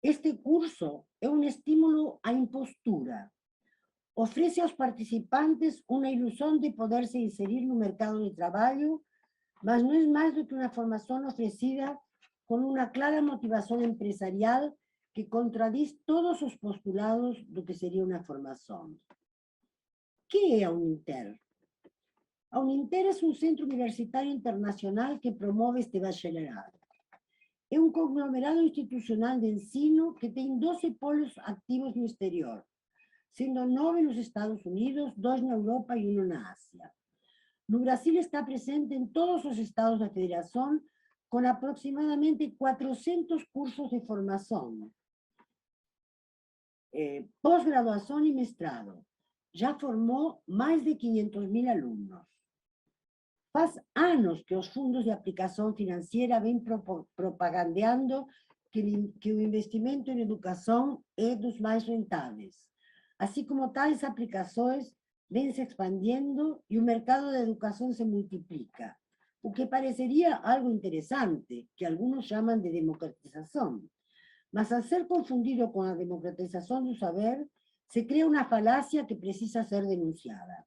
Este curso es un estímulo a impostura. Ofrece a los participantes una ilusión de poderse inserir en un mercado de trabajo, mas no es más do que una formación ofrecida con una clara motivación empresarial que contradice todos los postulados de lo que sería una formación. ¿Qué es a Uninter? A Uninter es un centro universitario internacional que promueve este bacharelado. é um conglomerado institucional de ensino que tem 12 polos ativos no exterior, sendo 9 nos Estados Unidos, 2 na Europa e 1 na Ásia. No Brasil está presente em todos os estados da federação, com aproximadamente 400 cursos de formação, pós-graduação e mestrado. Já formou mais de 500.000 alunos. Faz anos que os fundos de aplicação financeira vêm propagandeando que o investimento em educação é dos mais rentáveis. Assim como tais aplicações vêm se expandindo e o mercado da educação se multiplica, o que pareceria algo interessante, que alguns chamam de democratização. Mas, ao ser confundido com a democratização do saber, se cria uma falácia que precisa ser denunciada.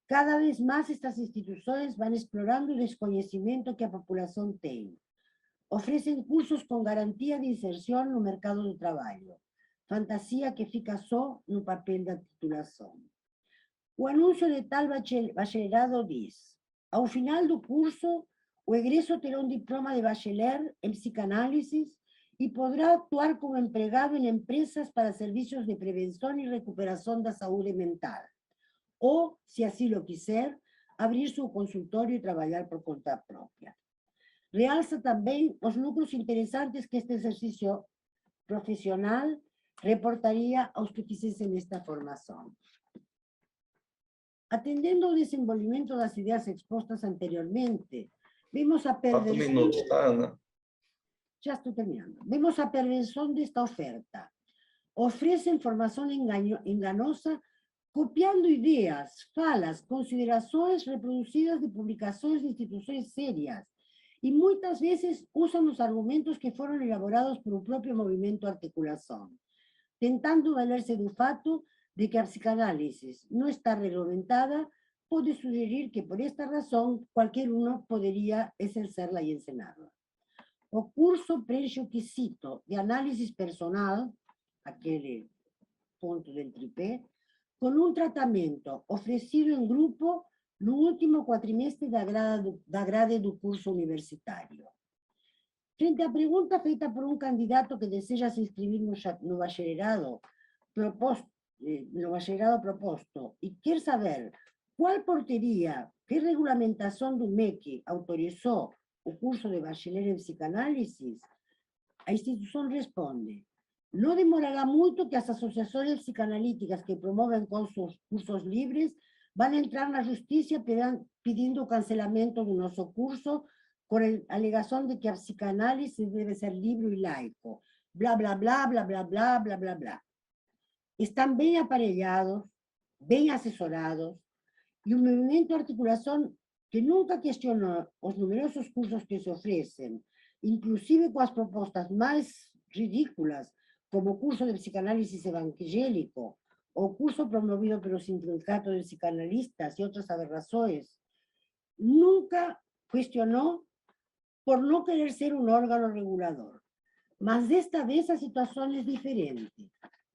Cada vez mais estas instituições vão explorando o desconhecimento que a população tem. Oferecem cursos com garantia de inserção no mercado do trabalho, fantasia que fica só no papel da titulação. O anúncio de tal bacharelado diz: ao final do curso, o egresso terá um diploma de bacharel em psicanálise e poderá atuar como empregado em empresas para serviços de prevenção e recuperação da saúde mental. Ou, se assim lo quiser, abrir seu consultório e trabalhar por conta própria. Realça também os lucros interessantes que este exercício profissional reportaria aos que fizessem esta formação. Atendendo ao desenvolvimento das ideias expostas anteriormente, vemos a 4 minutos, tá, Ana? Já estou terminando. Vemos a perversão desta oferta. Oferecem formação enganosa, copiando ideias, falas, considerações reproduzidas de publicações de instituições sérias e muitas vezes usam os argumentos que foram elaborados por o próprio movimento articulação, tentando valer-se do fato de que a psicanálise não está regulamentada, pode sugerir que por esta razão qualquer um poderia exercerla e ensiná-la. O curso preenche o quesito de análise personal, aquele ponto del tripé, com um tratamento oferecido em grupo no último quadrimestre da grade do curso universitário. Frente à pergunta feita por um candidato que deseja se inscrever no bacharelado proposto e quer saber qual portaria, que regulamentação do MEC autorizou o curso de bacharel em psicanálise, a instituição responde: não demorará muito que as associações psicanalíticas que promovem cursos livres vão entrar na justiça pedindo o cancelamento do nosso curso com a alegação de que a psicanálise deve ser livre e laico. Blá, blá, blá, blá, blá, blá, blá, blá, blá. Estão bem aparelhados, bem assessorados, e o movimento de articulação, que nunca questionou os numerosos cursos que se oferecem, inclusive com as propostas mais ridículas, como o curso de psicanálise evangélico, ou o curso promovido pelo Sindicato de Psicanalistas e outras aberrações, nunca questionou por não querer ser um órgão regulador. Mas desta vez a situação é diferente.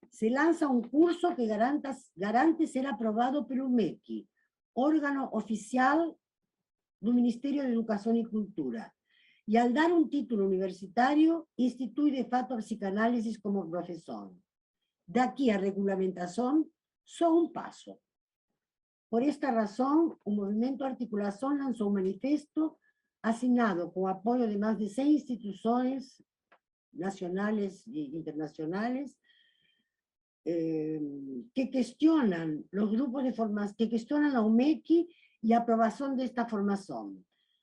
Se lança um curso que garante ser aprovado pelo MEC, órgão oficial do Ministério da Educação e Cultura. E ao dar um título universitário, institui de fato a psicanálise como profissão. Daqui a regulamentação, só um passo. Por esta razão, o Movimento Articulação lançou um manifesto assinado com o apoio de mais de 100 instituições nacionais e internacionais que questionam os grupos de formação, que questionam ao MEC e a aprovação desta formação.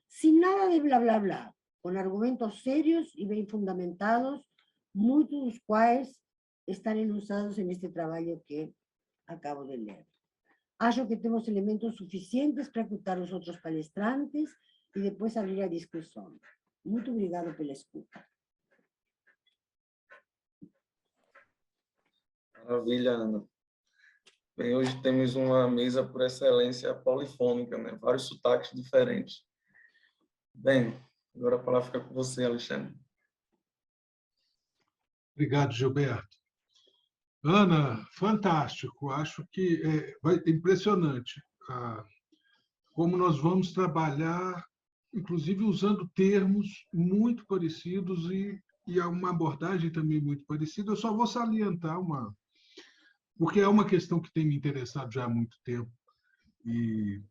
Sem nada de blá blá blá, com argumentos sérios e bem fundamentados, muitos dos quais estão enunciados neste trabalho que acabo de ler. Acho que temos elementos suficientes para escutar os outros palestrantes e depois abrir a discussão. Muito obrigado pela escuta. Maravilha, Ana. Bem, hoje temos uma mesa por excelência polifônica, né? Vários sotaques diferentes. Bem, agora a palavra fica com você, Alexandre. Obrigado, Gilberto. Ana, fantástico. Acho que vai impressionante como nós vamos trabalhar inclusive usando termos muito parecidos e uma abordagem também muito parecida. Eu só vou salientar porque é uma questão que tem me interessado já há muito tempo, e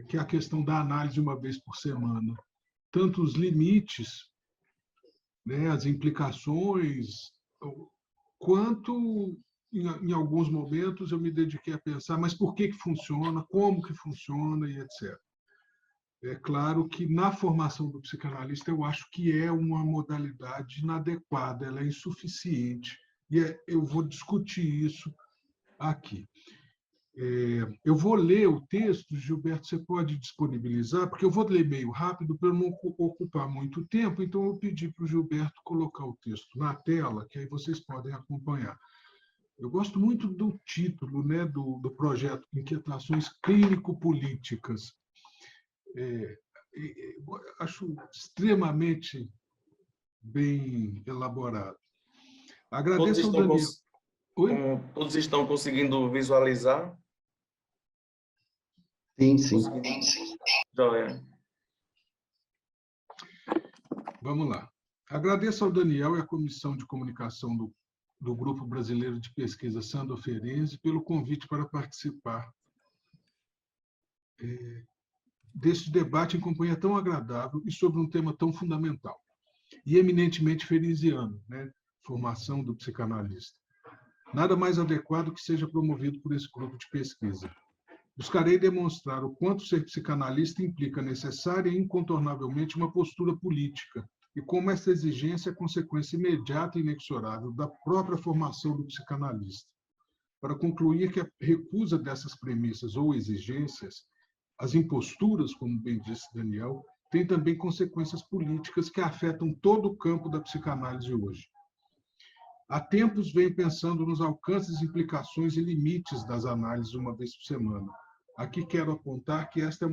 que é a questão da análise uma vez por semana. Tanto os limites, né, as implicações, quanto, em alguns momentos, eu me dediquei a pensar, mas por que funciona, como que funciona e etc. É claro que, na formação do psicanalista, eu acho que é uma modalidade inadequada, ela é insuficiente, e eu vou discutir isso aqui. Eu vou ler o texto, Gilberto, você pode disponibilizar, porque eu vou ler meio rápido para não ocupar muito tempo, então eu pedi para o Gilberto colocar o texto na tela, que aí vocês podem acompanhar. Eu gosto muito do título, né, do projeto Inquietações Clínico-Políticas. Acho extremamente bem elaborado. Todos Agradeço ao estão, Daniel. Oi? todos estão conseguindo visualizar? Sim, sim. Joia. Vamos lá. Agradeço ao Daniel e à Comissão de Comunicação do Grupo Brasileiro de Pesquisa Sandor Ferenczi pelo convite para participar deste debate em companhia tão agradável e sobre um tema tão fundamental e eminentemente ferenciano, né? Formação do psicanalista. Nada mais adequado que seja promovido por esse grupo de pesquisa. Buscarei demonstrar o quanto ser psicanalista implica necessária e incontornavelmente uma postura política, e como essa exigência é consequência imediata e inexorável da própria formação do psicanalista. Para concluir que a recusa dessas premissas ou exigências, as imposturas, como bem disse Daniel, tem também consequências políticas que afetam todo o campo da psicanálise hoje. Há tempos venho pensando nos alcances, implicações e limites das análises uma vez por semana. Aqui quero apontar que esta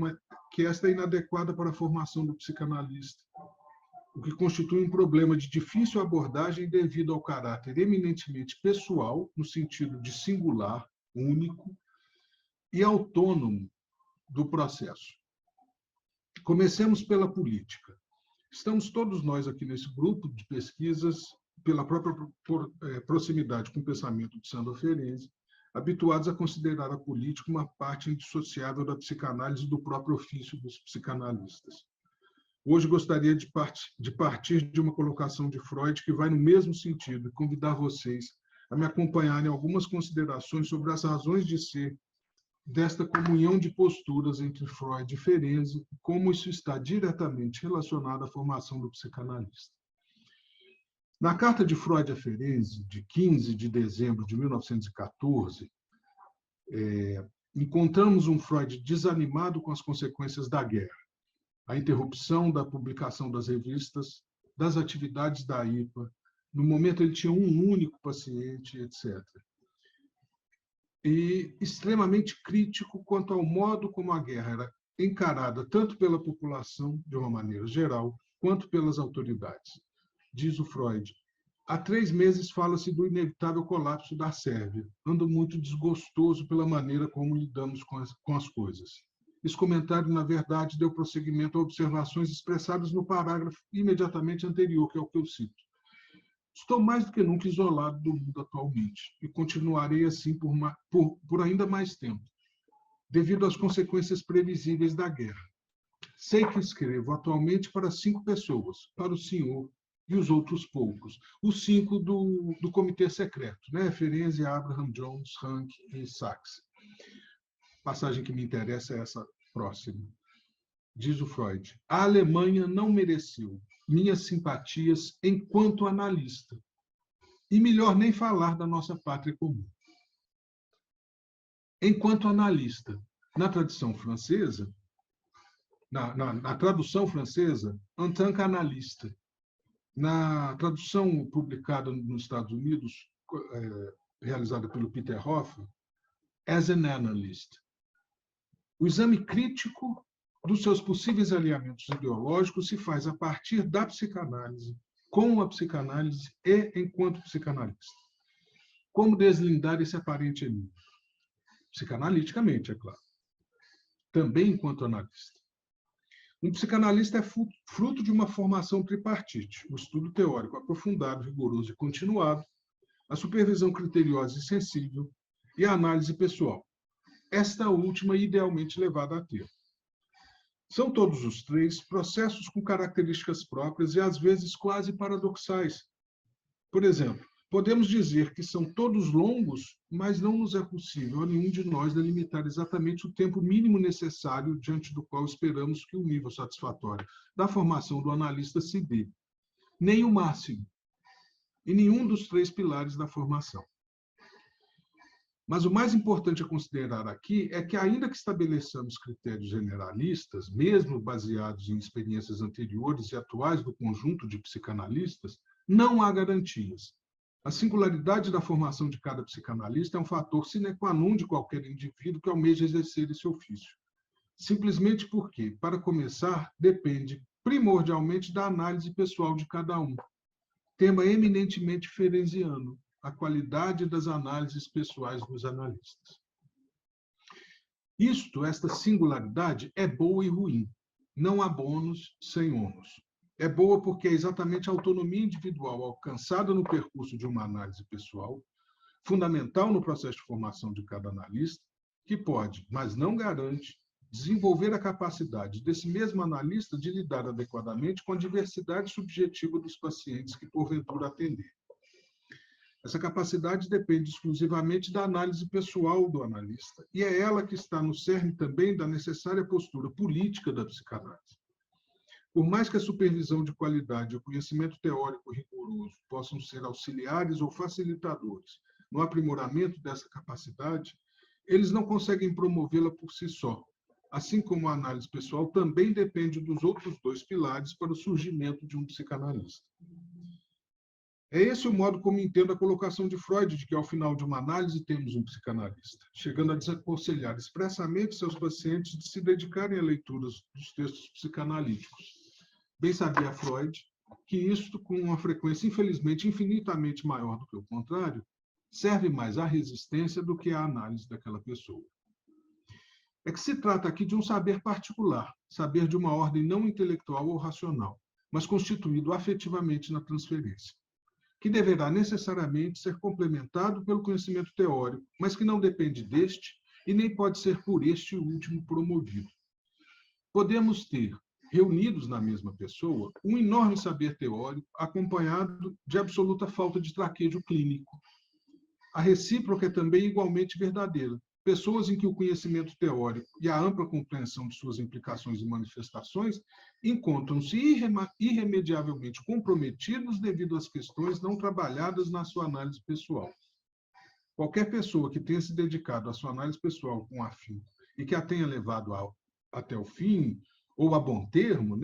é inadequada para a formação do psicanalista, o que constitui um problema de difícil abordagem devido ao caráter eminentemente pessoal, no sentido de singular, único e autônomo do processo. Comecemos pela política. Estamos todos nós aqui nesse grupo de pesquisas, pela própria proximidade com o pensamento de Sandor Ferenczi, habituados a considerar a política uma parte indissociável da psicanálise e do próprio ofício dos psicanalistas. Hoje gostaria de partir de uma colocação de Freud que vai no mesmo sentido e convidar vocês a me acompanharem em algumas considerações sobre as razões de ser desta comunhão de posturas entre Freud e Ferenczi, como isso está diretamente relacionado à formação do psicanalista. Na carta de Freud a Ferenczi, de 15 de dezembro de 1914, encontramos um Freud desanimado com as consequências da guerra, a interrupção da publicação das revistas, das atividades da IPA. No momento, ele tinha um único paciente, etc. E extremamente crítico quanto ao modo como a guerra era encarada tanto pela população, de uma maneira geral, quanto pelas autoridades. Diz o Freud, há 3 meses fala-se do inevitável colapso da Sérvia. Ando muito desgostoso pela maneira como lidamos com as coisas. Esse comentário, na verdade, deu prosseguimento a observações expressadas no parágrafo imediatamente anterior, que é o que eu cito. Estou mais do que nunca isolado do mundo atualmente e continuarei assim por ainda mais tempo, devido às consequências previsíveis da guerra. Sei que escrevo atualmente para 5 pessoas, para o senhor e os outros poucos, os 5 do comitê secreto, né? Ferenczi, Abraham, Jones, Rank e Sachs. Passagem que me interessa é essa próxima. Diz o Freud, a Alemanha não mereceu minhas simpatias enquanto analista. E melhor nem falar da nossa pátria comum. Enquanto analista, na tradição francesa, na tradução francesa, en tant qu'analyste. Na tradução publicada nos Estados Unidos, realizada pelo Peter Hoffer, as an analyst. O exame crítico dos seus possíveis alinhamentos ideológicos se faz a partir da psicanálise, com a psicanálise e enquanto psicanalista. Como deslindar esse aparente enigma? Psicanaliticamente, é claro. Também enquanto analista. Um psicanalista é fruto de uma formação tripartite, o estudo teórico aprofundado, rigoroso e continuado, a supervisão criteriosa e sensível e a análise pessoal, esta última idealmente levada a termo. São todos os três processos com características próprias e, às vezes, quase paradoxais. Por exemplo, podemos dizer que são todos longos, mas não nos é possível a nenhum de nós delimitar exatamente o tempo mínimo necessário diante do qual esperamos que o nível satisfatório da formação do analista se dê, nem o máximo, em nenhum dos três pilares da formação. Mas o mais importante a considerar aqui é que, ainda que estabeleçamos critérios generalistas, mesmo baseados em experiências anteriores e atuais do conjunto de psicanalistas, não há garantias. A singularidade da formação de cada psicanalista é um fator sine qua non de qualquer indivíduo que almeja exercer esse ofício. Simplesmente porque, para começar, depende primordialmente da análise pessoal de cada um. Tema eminentemente ferenciano, a qualidade das análises pessoais dos analistas. Esta singularidade, é boa e ruim. Não há bônus sem ônus. É boa porque é exatamente a autonomia individual alcançada no percurso de uma análise pessoal, fundamental no processo de formação de cada analista, que pode, mas não garante, desenvolver a capacidade desse mesmo analista de lidar adequadamente com a diversidade subjetiva dos pacientes que, porventura, atender. Essa capacidade depende exclusivamente da análise pessoal do analista, e é ela que está no cerne também da necessária postura política da psicanálise. Por mais que a supervisão de qualidade e o conhecimento teórico rigoroso possam ser auxiliares ou facilitadores no aprimoramento dessa capacidade, eles não conseguem promovê-la por si só, assim como a análise pessoal também depende dos outros dois pilares para o surgimento de um psicanalista. É esse o modo como entendo a colocação de Freud de que, ao final de uma análise, temos um psicanalista, chegando a desaconselhar expressamente seus pacientes de se dedicarem a leituras dos textos psicanalíticos. Bem sabia Freud que isto, com uma frequência, infelizmente, infinitamente maior do que o contrário, serve mais à resistência do que à análise daquela pessoa. É que se trata aqui de um saber particular, saber de uma ordem não intelectual ou racional, mas constituído afetivamente na transferência, que deverá necessariamente ser complementado pelo conhecimento teórico, mas que não depende deste e nem pode ser por este último promovido. Podemos ter, reunidos na mesma pessoa, um enorme saber teórico acompanhado de absoluta falta de traquejo clínico. A recíproca é também igualmente verdadeira. Pessoas em que o conhecimento teórico e a ampla compreensão de suas implicações e manifestações encontram-se irremediavelmente comprometidos devido às questões não trabalhadas na sua análise pessoal. Qualquer pessoa que tenha se dedicado à sua análise pessoal com afinco e que a tenha levado até o fim, ou a bom termo,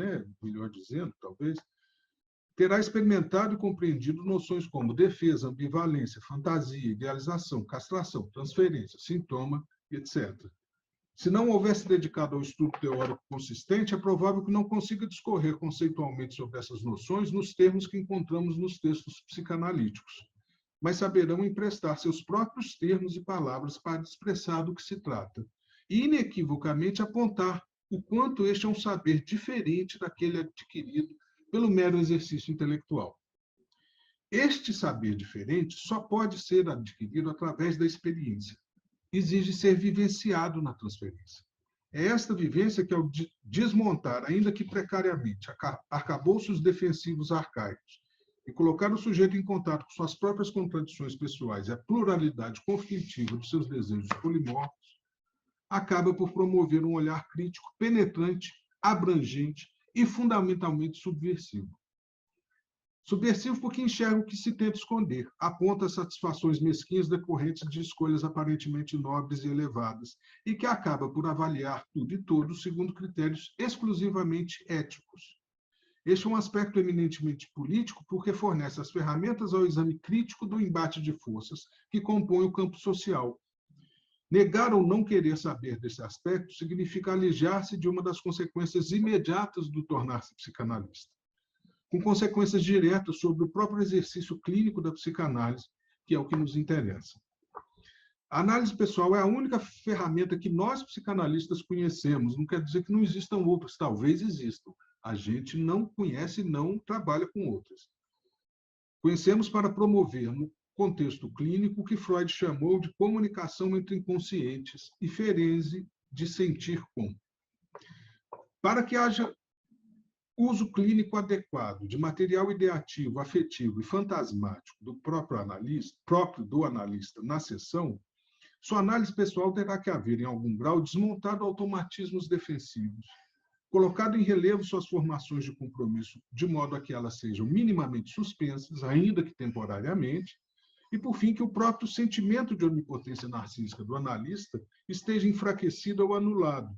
melhor dizendo, talvez, terá experimentado e compreendido noções como defesa, ambivalência, fantasia, idealização, castração, transferência, sintoma, etc. Se não houvesse dedicado ao estudo teórico consistente, é provável que não consiga discorrer conceitualmente sobre essas noções nos termos que encontramos nos textos psicanalíticos, mas saberão emprestar seus próprios termos e palavras para expressar do que se trata, e inequivocamente apontar o quanto este é um saber diferente daquele adquirido pelo mero exercício intelectual. Este saber diferente só pode ser adquirido através da experiência. Exige ser vivenciado na transferência. É esta vivência que, ao desmontar, ainda que precariamente, arcabouços defensivos arcaicos e colocar o sujeito em contato com suas próprias contradições pessoais e a pluralidade conflitiva de seus desejos polimorfos, acaba por promover um olhar crítico penetrante, abrangente e fundamentalmente subversivo. Subversivo porque enxerga o que se tenta esconder, aponta satisfações mesquinhas decorrentes de escolhas aparentemente nobres e elevadas, e que acaba por avaliar tudo e todos segundo critérios exclusivamente éticos. Este é um aspecto eminentemente político porque fornece as ferramentas ao exame crítico do embate de forças que compõe o campo social. Negar ou não querer saber desse aspecto significa alijar-se de uma das consequências imediatas do tornar-se psicanalista, com consequências diretas sobre o próprio exercício clínico da psicanálise, que é o que nos interessa. A análise pessoal é a única ferramenta que nós, psicanalistas, conhecemos. Não quer dizer que não existam outras, talvez existam. A gente não conhece e não trabalha com outras. Conhecemos para promover, no contexto clínico, o que Freud chamou de comunicação entre inconscientes e Ferenczi de sentir com. Para que haja uso clínico adequado de material ideativo, afetivo e fantasmático do próprio analista na sessão, sua análise pessoal terá que haver, em algum grau, desmontado automatismos defensivos, colocado em relevo suas formações de compromisso, de modo a que elas sejam minimamente suspensas, ainda que temporariamente, e, por fim, que o próprio sentimento de onipotência narcísica do analista esteja enfraquecido ou anulado.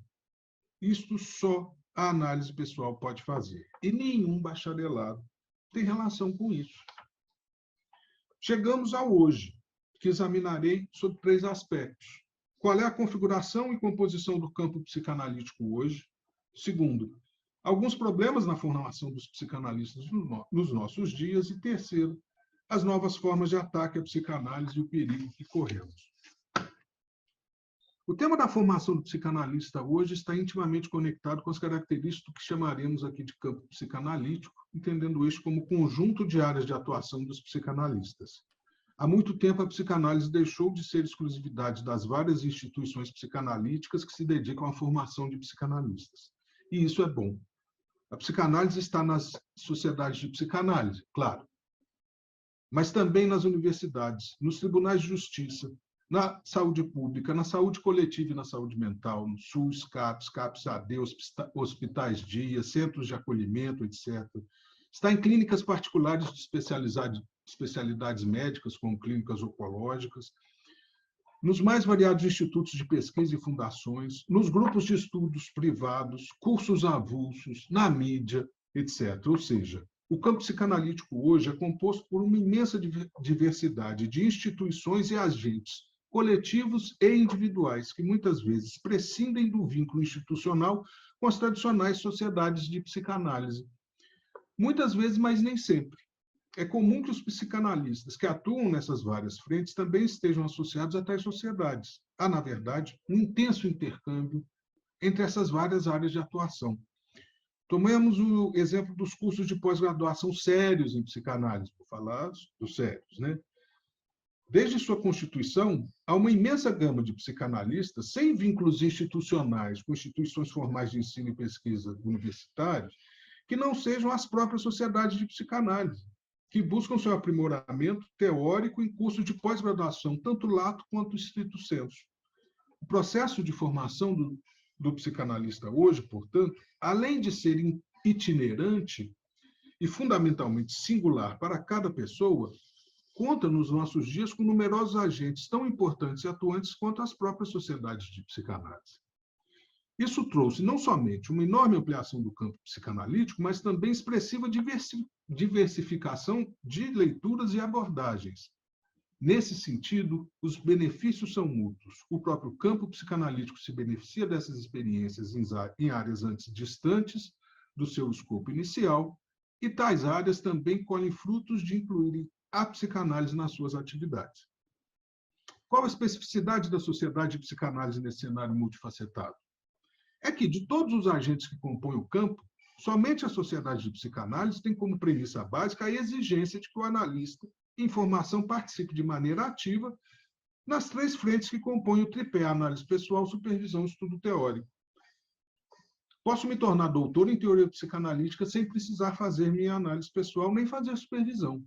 Isto só a análise pessoal pode fazer. E nenhum bacharelado tem relação com isso. Chegamos ao hoje, que examinarei sob 3 aspectos. Qual é a configuração e composição do campo psicanalítico hoje? Segundo, alguns problemas na formação dos psicanalistas nos nossos dias. E terceiro, as novas formas de ataque à psicanálise e o perigo que corremos. O tema da formação do psicanalista hoje está intimamente conectado com as características do que chamaremos aqui de campo psicanalítico, entendendo este como conjunto de áreas de atuação dos psicanalistas. Há muito tempo, a psicanálise deixou de ser exclusividade das várias instituições psicanalíticas que se dedicam à formação de psicanalistas. E isso é bom. A psicanálise está nas sociedades de psicanálise, claro, mas também nas universidades, nos tribunais de justiça, na saúde pública, na saúde coletiva e na saúde mental, no SUS, CAPS, CAPS-AD, hospitais-dia, centros de acolhimento, etc. Está em clínicas particulares de especialidades médicas, como clínicas oncológicas, nos mais variados institutos de pesquisa e fundações, nos grupos de estudos privados, cursos avulsos, na mídia, etc. Ou seja, o campo psicanalítico hoje é composto por uma imensa diversidade de instituições e agentes coletivos e individuais, que muitas vezes prescindem do vínculo institucional com as tradicionais sociedades de psicanálise. Muitas vezes, mas nem sempre. É comum que os psicanalistas que atuam nessas várias frentes também estejam associados a tais sociedades. Há, na verdade, um intenso intercâmbio entre essas várias áreas de atuação. Tomemos o exemplo dos cursos de pós-graduação sérios em psicanálise, por falar dos sérios, né? Desde sua constituição, há uma imensa gama de psicanalistas sem vínculos institucionais com instituições formais de ensino e pesquisa universitários, que não sejam as próprias sociedades de psicanálise, que buscam seu aprimoramento teórico em cursos de pós-graduação, tanto lato quanto estrito sensu. O processo de formação do psicanalista hoje, portanto, além de ser itinerante e fundamentalmente singular para cada pessoa, conta nos nossos dias com numerosos agentes tão importantes e atuantes quanto as próprias sociedades de psicanálise. Isso trouxe não somente uma enorme ampliação do campo psicanalítico, mas também expressiva diversificação de leituras e abordagens. Nesse sentido, os benefícios são mútuos. O próprio campo psicanalítico se beneficia dessas experiências em áreas antes distantes do seu escopo inicial, e tais áreas também colhem frutos de incluírem a psicanálise nas suas atividades. Qual a especificidade da sociedade de psicanálise nesse cenário multifacetado? É que, de todos os agentes que compõem o campo, somente a sociedade de psicanálise tem como premissa básica a exigência de que o analista em formação participe de maneira ativa nas 3 frentes que compõem o tripé: análise pessoal, supervisão e estudo teórico. Posso me tornar doutor em teoria psicanalítica sem precisar fazer minha análise pessoal nem fazer supervisão.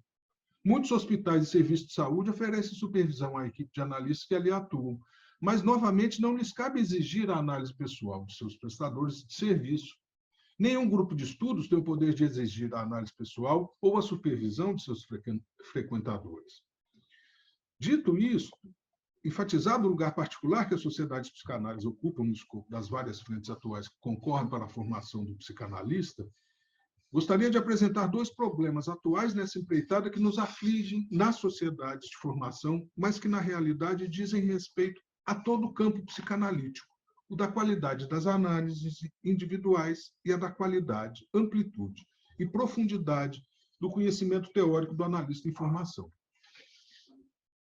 Muitos hospitais e serviços de saúde oferecem supervisão à equipe de analistas que ali atuam, mas, novamente, não lhes cabe exigir a análise pessoal de seus prestadores de serviço. Nenhum grupo de estudos tem o poder de exigir a análise pessoal ou a supervisão de seus frequentadores. Dito isso, enfatizado o lugar particular que as sociedades de psicanálise ocupam no escopo das várias frentes atuais que concorrem para a formação do psicanalista, gostaria de apresentar 2 problemas atuais nessa empreitada que nos afligem nas sociedades de formação, mas que, na realidade, dizem respeito a todo o campo psicanalítico: o da qualidade das análises individuais e a da qualidade, amplitude e profundidade do conhecimento teórico do analista em formação.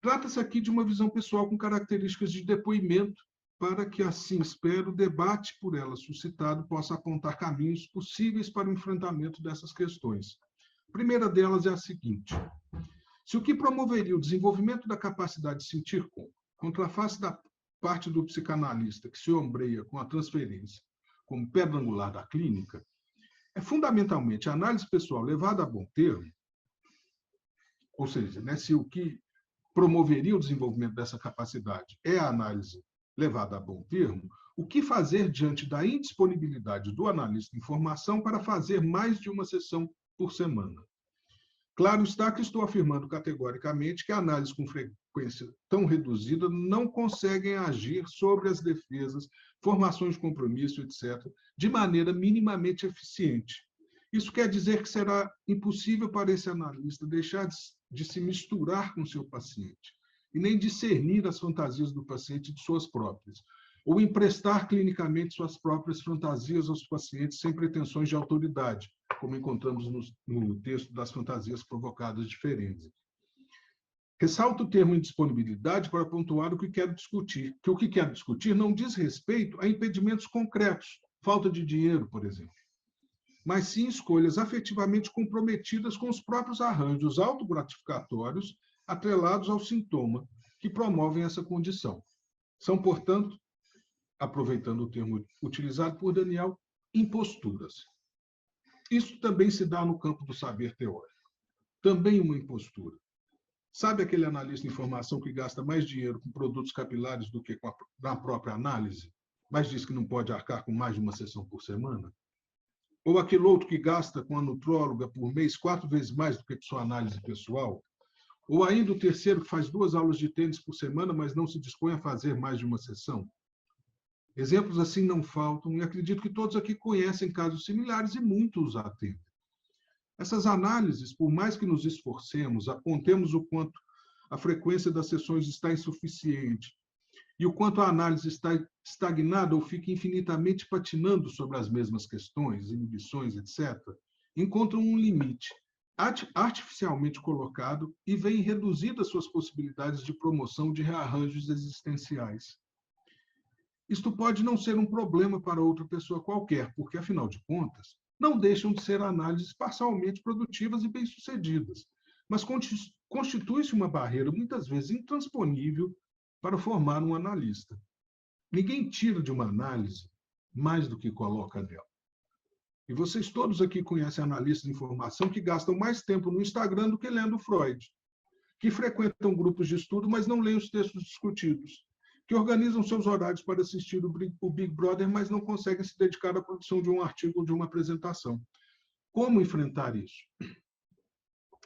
Trata-se aqui de uma visão pessoal com características de depoimento, para que, assim espero, o debate por ela suscitado possa apontar caminhos possíveis para o enfrentamento dessas questões. A primeira delas é a seguinte: se o que promoveria o desenvolvimento da capacidade de sentir contra a face da parte do psicanalista que se ombreia com a transferência como pedra angular da clínica, é fundamentalmente a análise pessoal levada a bom termo, ou seja, né, se o que promoveria o desenvolvimento dessa capacidade é a análise levada a bom termo, o que fazer diante da indisponibilidade do analista de informação para fazer mais de uma sessão por semana? Claro está que estou afirmando categoricamente que análises com frequência tão reduzida não conseguem agir sobre as defesas, formações de compromisso, etc., de maneira minimamente eficiente. Isso quer dizer que será impossível para esse analista deixar de se misturar com seu paciente e nem discernir as fantasias do paciente de suas próprias, ou emprestar clinicamente suas próprias fantasias aos pacientes sem pretensões de autoridade, como encontramos no texto das fantasias provocadas de Ferenczi. Ressalto o termo indisponibilidade para pontuar o que quero discutir, que o que quero discutir não diz respeito a impedimentos concretos, falta de dinheiro, por exemplo, mas sim escolhas afetivamente comprometidas com os próprios arranjos autogratificatórios atrelados ao sintoma que promovem essa condição. São, portanto, aproveitando o termo utilizado por Daniel, imposturas. Isso também se dá no campo do saber teórico. Também uma impostura. Sabe aquele analista de informação que gasta mais dinheiro com produtos capilares do que na própria análise, mas diz que não pode arcar com mais de uma sessão por semana? Ou aquele outro que gasta com a nutróloga por mês 4 vezes mais do que com sua análise pessoal? Ou ainda o terceiro que faz 2 aulas de tênis por semana, mas não se dispõe a fazer mais de uma sessão? Exemplos assim não faltam, e acredito que todos aqui conhecem casos similares e muitos os atendem. Essas análises, por mais que nos esforcemos, apontemos o quanto a frequência das sessões está insuficiente e o quanto a análise está estagnada ou fica infinitamente patinando sobre as mesmas questões, inibições, etc., encontram um limite artificialmente colocado e veem reduzidas suas possibilidades de promoção de rearranjos existenciais. Isto pode não ser um problema para outra pessoa qualquer, porque, afinal de contas, não deixam de ser análises parcialmente produtivas e bem-sucedidas, mas constitui-se uma barreira, muitas vezes intransponível, para formar um analista. Ninguém tira de uma análise mais do que coloca nela. E vocês todos aqui conhecem analistas de informação que gastam mais tempo no Instagram do que lendo Freud, que frequentam grupos de estudo, mas não leem os textos discutidos, que organizam seus horários para assistir o Big Brother, mas não conseguem se dedicar à produção de um artigo ou de uma apresentação. Como enfrentar isso?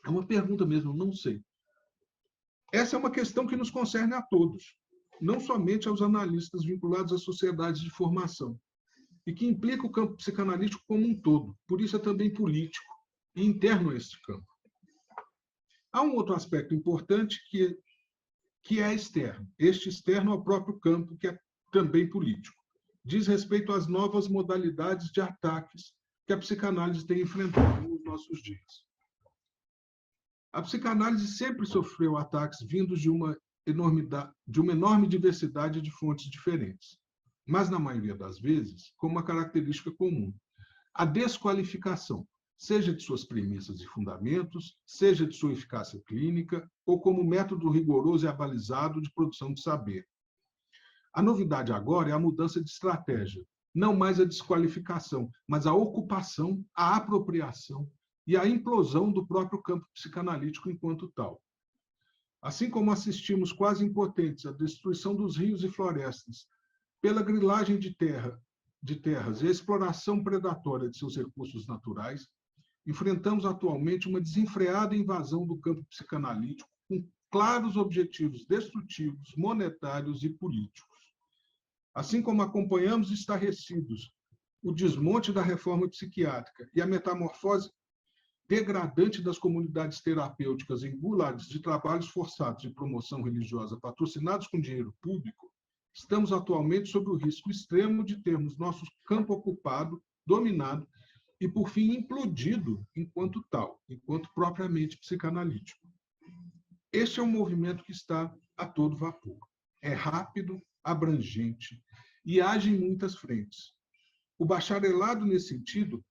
É uma pergunta mesmo, não sei. Essa é uma questão que nos concerne a todos, não somente aos analistas vinculados às sociedades de formação, e que implica o campo psicanalítico como um todo, por isso é também político e interno a este campo. Há um outro aspecto importante que é externo. Este externo ao próprio campo, que é também político. Diz respeito às novas modalidades de ataques que a psicanálise tem enfrentado nos nossos dias. A psicanálise sempre sofreu ataques vindos de uma enorme diversidade de fontes diferentes, mas, na maioria das vezes, com uma característica comum: a desqualificação, seja de suas premissas e fundamentos, seja de sua eficácia clínica, ou como método rigoroso e abalizado de produção de saber. A novidade agora é a mudança de estratégia, não mais a desqualificação, mas a ocupação, a apropriação e a implosão do próprio campo psicanalítico enquanto tal. Assim como assistimos quase impotentes à destruição dos rios e florestas, pela grilagem de terras e a exploração predatória de seus recursos naturais, enfrentamos atualmente uma desenfreada invasão do campo psicanalítico com claros objetivos destrutivos, monetários e políticos. Assim como acompanhamos estarrecidos o desmonte da reforma psiquiátrica e a metamorfose degradante das comunidades terapêuticas em gulags de trabalhos forçados de promoção religiosa patrocinados com dinheiro público, estamos atualmente sob o risco extremo de termos nosso campo ocupado, dominado e, por fim, implodido enquanto tal, enquanto propriamente psicanalítico. Este é um movimento que está a todo vapor. É rápido, abrangente e age em muitas frentes. O bacharelado, nesse sentido,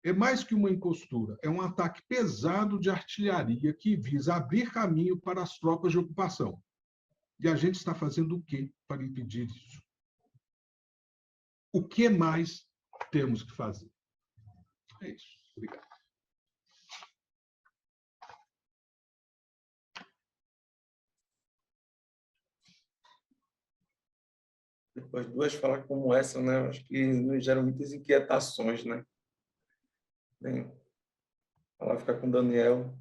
é mais que uma impostura, é um ataque pesado de artilharia que visa abrir caminho para as tropas de ocupação. E a gente está fazendo o quê para impedir isso? O que mais temos que fazer? É isso. Obrigado. Depois de duas falas como essa, né? Acho que nos geram muitas inquietações, né? Bem, a palavra fica com o Daniel.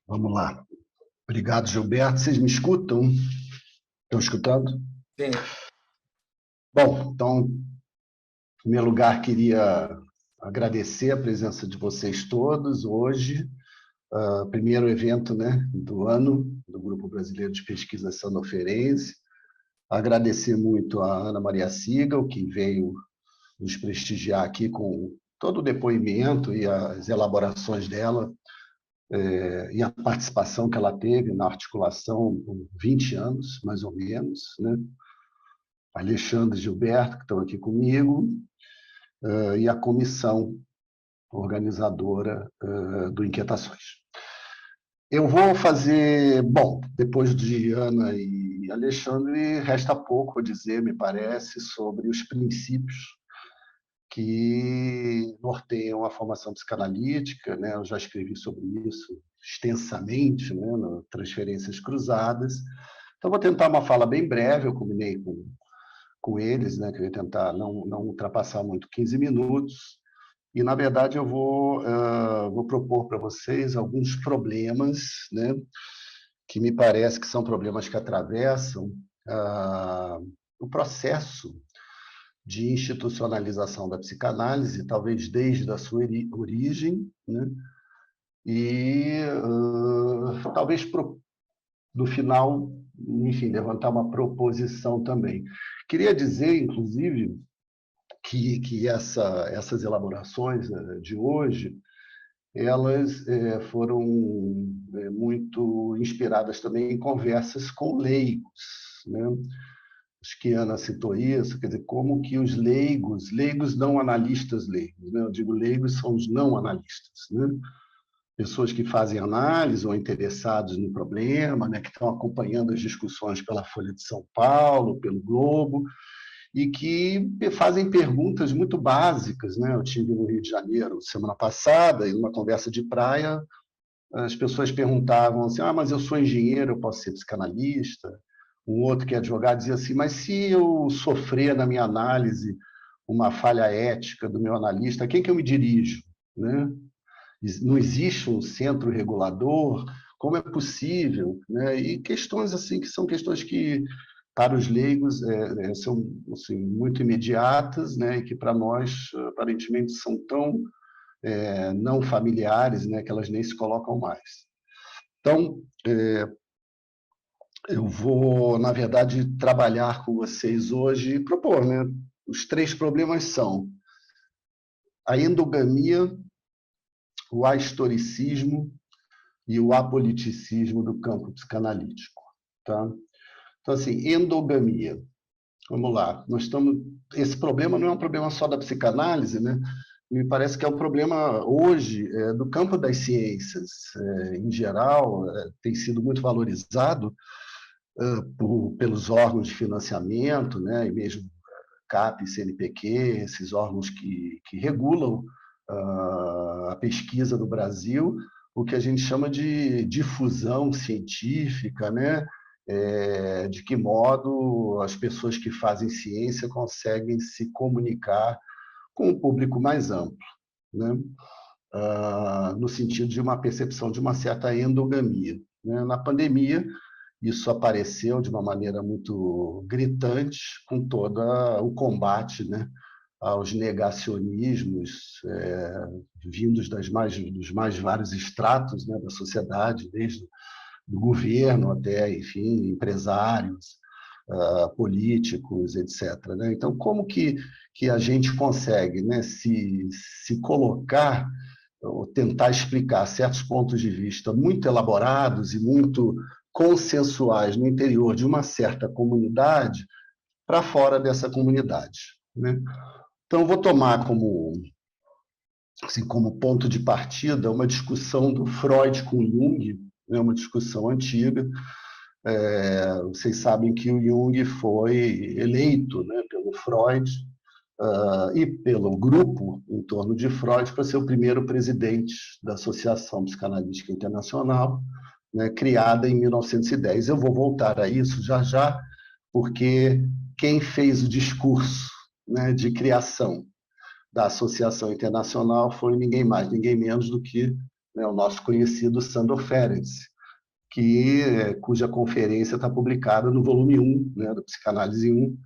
Vamos lá. Obrigado, Gilberto. Vocês me escutam? Estão escutando? Sim. Bom, então, em primeiro lugar, queria agradecer a presença de vocês todos hoje. Primeiro evento, né, do ano do Grupo Brasileiro de Pesquisa Sanoferense. Agradecer muito a Ana Maria Sigal, que veio nos prestigiar aqui com todo o depoimento e as elaborações dela e a participação que ela teve na articulação por 20 anos, mais ou menos, né? Alexandre e Gilberto, que estão aqui comigo, e a comissão organizadora do Inquietações. Eu vou fazer... Bom, depois de Ana e Alexandre, resta pouco a dizer, me parece, sobre os princípios que norteiam a formação psicanalítica, né? Eu já escrevi sobre isso extensamente, né, no Transferências Cruzadas. Então, vou tentar uma fala bem breve, eu combinei com eles, né, que eu ia tentar não ultrapassar muito 15 minutos, e, na verdade, eu vou propor para vocês alguns problemas, né, que me parece que são problemas que atravessam o processo de institucionalização da psicanálise, talvez desde a sua origem, né, e talvez no final, enfim, levantar uma proposição também. Queria dizer, inclusive, que essas elaborações de hoje, elas foram muito inspiradas também em conversas com leigos, né? Acho que Ana citou isso, quer dizer, como que os leigos não analistas leigos, né? Eu digo leigos são os não analistas, né? Pessoas que fazem análise ou interessados no problema, né? Que estão acompanhando as discussões pela Folha de São Paulo, pelo Globo, e que fazem perguntas muito básicas, né? Eu estive no Rio de Janeiro semana passada, em uma conversa de praia, as pessoas perguntavam assim: mas eu sou engenheiro, eu posso ser psicanalista? Um outro que é advogado dizia assim: mas se eu sofrer na minha análise uma falha ética do meu analista, a quem que eu me dirijo, né? Não existe um centro regulador? Como é possível, né? E questões assim que são questões que para os leigos são assim, muito imediatas, né? E que para nós aparentemente são tão não familiares, né? Que elas nem se colocam mais. Então, eu vou, na verdade, trabalhar com vocês hoje e propor, né? Os 3 problemas são a endogamia, o ahistoricismo e o apoliticismo do campo psicanalítico, tá? Então, assim, endogamia. Vamos lá. Esse problema não é um problema só da psicanálise, né? Me parece que é um problema hoje do campo das ciências em geral, tem sido muito valorizado pelos órgãos de financiamento, né? E mesmo CAP, CNPq, esses órgãos que regulam a pesquisa no Brasil, o que a gente chama de difusão científica, né? De que modo as pessoas que fazem ciência conseguem se comunicar com um público mais amplo, né? No sentido de uma percepção de uma certa endogamia, né? Na pandemia, isso apareceu de uma maneira muito gritante com todo o combate, né, aos negacionismos vindos dos mais vários estratos, né, da sociedade, desde do governo até, enfim, empresários, políticos, etc., né? Então, como que a gente consegue, né, se colocar ou tentar explicar certos pontos de vista muito elaborados e muito consensuais no interior de uma certa comunidade para fora dessa comunidade, né? Então, vou tomar como, assim, como ponto de partida uma discussão do Freud com Jung, né? Uma discussão antiga. Vocês sabem que o Jung foi eleito, né, pelo Freud e pelo grupo em torno de Freud para ser o primeiro presidente da Associação Psicanalítica Internacional, né, criada em 1910. Eu vou voltar a isso já já, porque quem fez o discurso, né, de criação da Associação Internacional foi ninguém mais, ninguém menos do que, né, o nosso conhecido Sandor Ferenczi, cuja conferência está publicada no volume 1, né, do Psicanálise 1,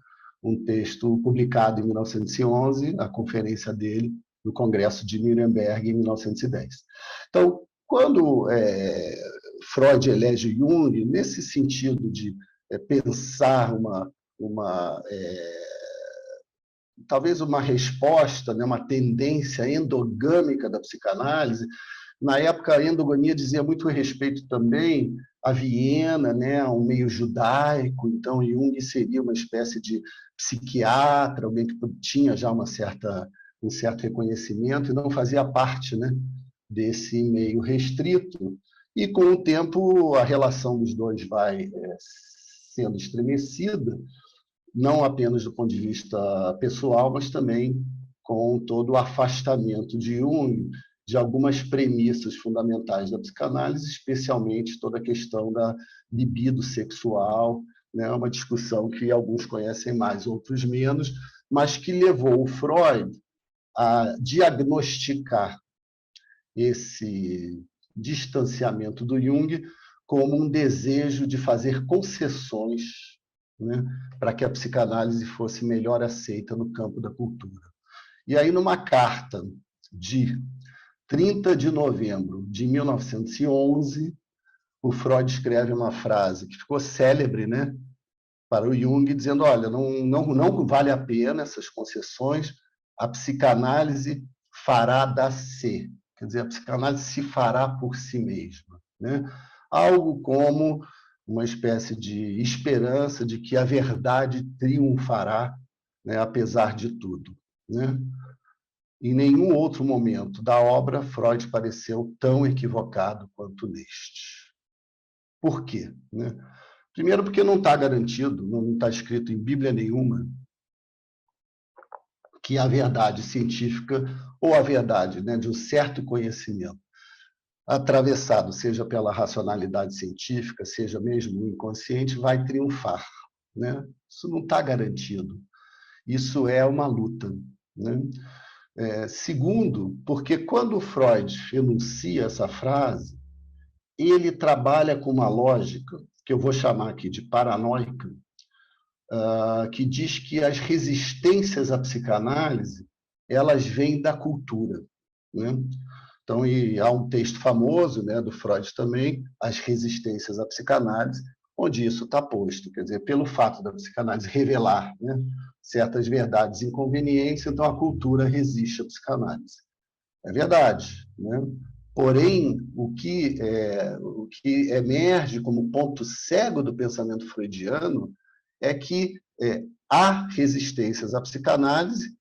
um texto publicado em 1911, a conferência dele no Congresso de Nuremberg, em 1910. Então, quando Freud elege Jung, nesse sentido de pensar talvez uma resposta, né, uma tendência endogâmica da psicanálise. Na época, a endogamia dizia muito respeito também a Viena, né, um meio judaico. Então, Jung seria uma espécie de psiquiatra, alguém que tinha já um certo reconhecimento e não fazia parte, né, desse meio restrito. E, com o tempo, a relação dos dois vai sendo estremecida, não apenas do ponto de vista pessoal, mas também com todo o afastamento de Jung de algumas premissas fundamentais da psicanálise, especialmente toda a questão da libido sexual, né? Uma discussão que alguns conhecem mais, outros menos, mas que levou o Freud a diagnosticar esse distanciamento do Jung como um desejo de fazer concessões, né, para que a psicanálise fosse melhor aceita no campo da cultura. E aí, numa carta de 30 de novembro de 1911, o Freud escreve uma frase que ficou célebre, né, para o Jung, dizendo: olha, não vale a pena essas concessões, a psicanálise fará da se, quer dizer, a psicanálise se fará por si mesma, né? Algo como uma espécie de esperança de que a verdade triunfará, né, apesar de tudo, né? Em nenhum outro momento da obra, Freud pareceu tão equivocado quanto neste. Por quê, né? Primeiro, porque não está garantido, não está escrito em Bíblia nenhuma, que a verdade científica ou a verdade, né, de um certo conhecimento atravessado, seja pela racionalidade científica, seja mesmo o inconsciente, vai triunfar, né? Isso não está garantido. Isso é uma luta, né? Segundo, porque quando Freud enuncia essa frase, ele trabalha com uma lógica, que eu vou chamar aqui de paranoica, que diz que as resistências à psicanálise, elas vêm da cultura, né? Então, há um texto famoso, né, do Freud também, As Resistências à Psicanálise, onde isso está posto, quer dizer, pelo fato da psicanálise revelar, né, certas verdades inconvenientes, então a cultura resiste à psicanálise. É verdade, né? Porém, o que emerge como ponto cego do pensamento freudiano é que há resistências à psicanálise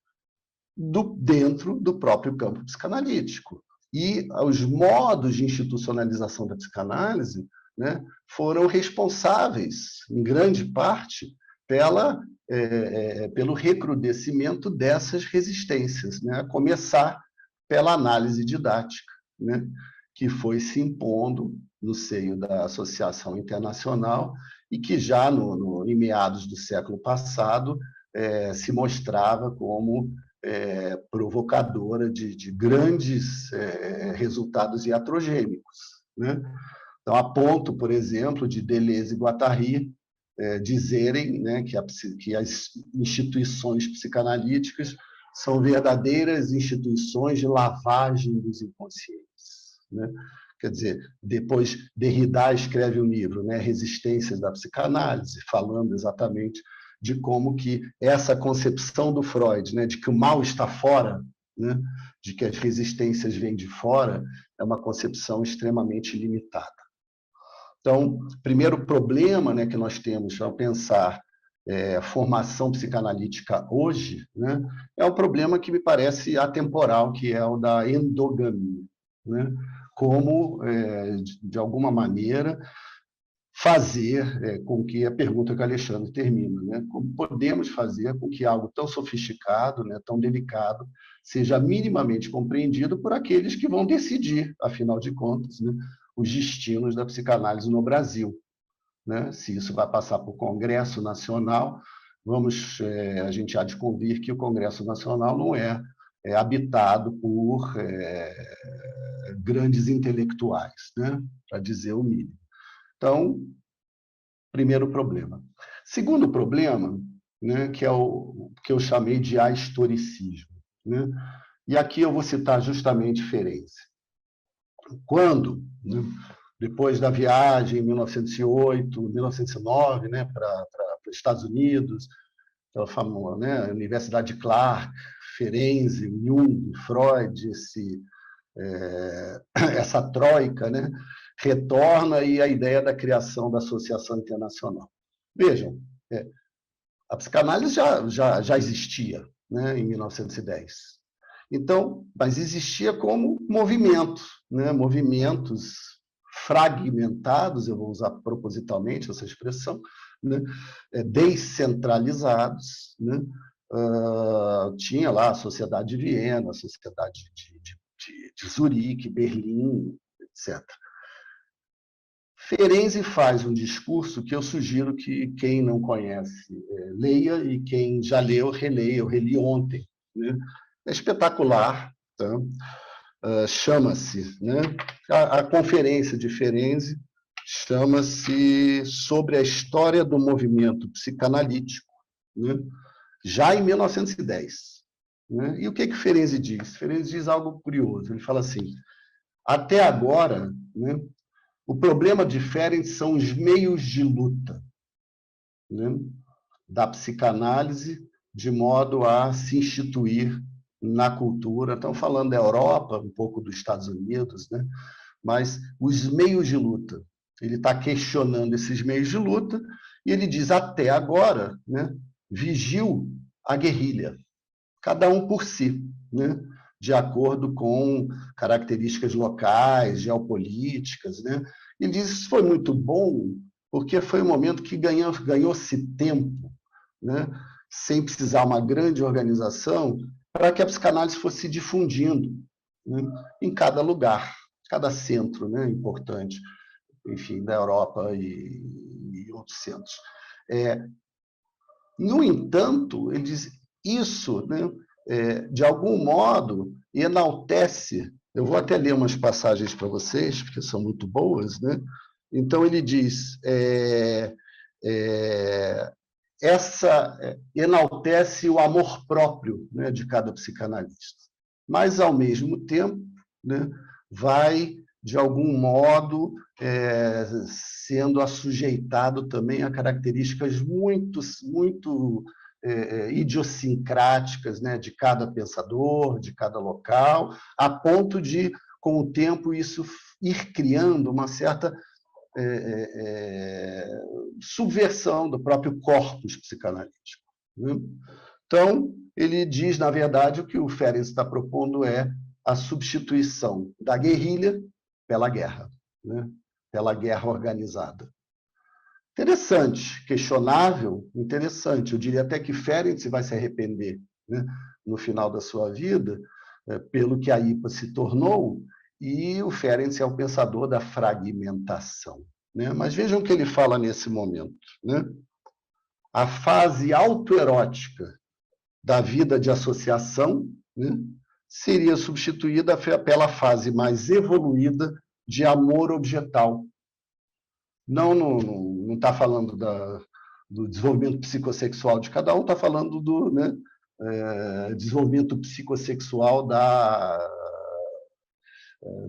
dentro do próprio campo psicanalítico. E os modos de institucionalização da psicanálise, né, foram responsáveis, em grande parte, pelo recrudescimento dessas resistências, né, a começar pela análise didática, né, que foi se impondo no seio da Associação Internacional e que já em meados do século passado se mostrava como provocadora de grandes resultados iatrogênicos, né? Então, a ponto, por exemplo, de Deleuze e Guattari dizerem, né, que as instituições psicanalíticas são verdadeiras instituições de lavagem dos inconscientes, né? Quer dizer, depois Derrida escreve um livro, né, Resistências da Psicanálise, falando exatamente de como que essa concepção do Freud, né, de que o mal está fora, né, de que as resistências vêm de fora, é uma concepção extremamente limitada. Então, o primeiro problema, né, que nós temos ao pensar formação psicanalítica hoje, né, é um problema que me parece atemporal, que é o da endogamia, né, como, de alguma maneira, fazer com que a pergunta que o Alexandre termina, né, como podemos fazer com que algo tão sofisticado, né, tão delicado, seja minimamente compreendido por aqueles que vão decidir, afinal de contas, né, os destinos da psicanálise no Brasil, né? Se isso vai passar por Congresso Nacional, a gente há de convir que o Congresso Nacional não é habitado por grandes intelectuais, né? Para dizer o mínimo. Então, primeiro problema. Segundo problema, né, que é o que eu chamei de ahistoricismo, né? E aqui eu vou citar justamente Ferenczi. Quando, né, depois da viagem em 1908, 1909, né, para os Estados Unidos, aquela famosa, né, Universidade de Clark, Ferenczi, Jung, Freud, essa troika, né, retorna e a ideia da criação da Associação Internacional. Vejam, a psicanálise já existia, né, em 1910. Então, mas existia como movimento, né, movimentos fragmentados, eu vou usar propositalmente essa expressão, né, descentralizados, né, tinha lá a Sociedade de Viena, a Sociedade de Zurique, Berlim, etc. Ferenczi faz um discurso que eu sugiro que quem não conhece leia, e quem já leu, releia. Eu reli ontem, né? É espetacular, tá? Chama-se, né, a conferência de Ferenczi chama-se Sobre a História do Movimento Psicanalítico, né, já em 1910. Né? E o que Ferenczi diz? Ferenczi diz algo curioso. Ele fala assim: até agora, né, o problema de Ferenczi são os meios de luta, né, da psicanálise, de modo a se instituir na cultura. Estão falando da Europa, um pouco dos Estados Unidos, né? Mas os meios de luta. Ele está questionando esses meios de luta e ele diz, até agora, né, vigiu a guerrilha, cada um por si, né, de acordo com características locais, geopolíticas, né? Ele diz, isso foi muito bom, porque foi um momento que ganhou-se tempo, né, sem precisar uma grande organização, para que a psicanálise fosse se difundindo, né, em cada lugar, cada centro, né, importante, enfim, da Europa e outros centros. No entanto, ele diz, isso, né, de algum modo, enaltece. Eu vou até ler umas passagens para vocês, porque são muito boas, né? Então, ele diz, enaltece o amor próprio, né, de cada psicanalista, mas, ao mesmo tempo, né, vai, de algum modo, sendo assujeitado também a características muito idiosincráticas, né, de cada pensador, de cada local, a ponto de, com o tempo, isso ir criando uma certa subversão do próprio corpus psicanalítico, né? Então, ele diz, na verdade, o que o Ferenczi está propondo é a substituição da guerrilha pela guerra, né? Pela guerra organizada. Interessante, questionável, interessante. Eu diria até que Ferenczi vai se arrepender, né, no final da sua vida, pelo que a IPA se tornou, e o Ferenczi é o pensador da fragmentação, né? Mas vejam o que ele fala nesse momento, né? A fase autoerótica da vida de associação, né, seria substituída pela fase mais evoluída de amor objetal. Não está falando do desenvolvimento psicossexual de cada um, está falando do, né, desenvolvimento psicossexual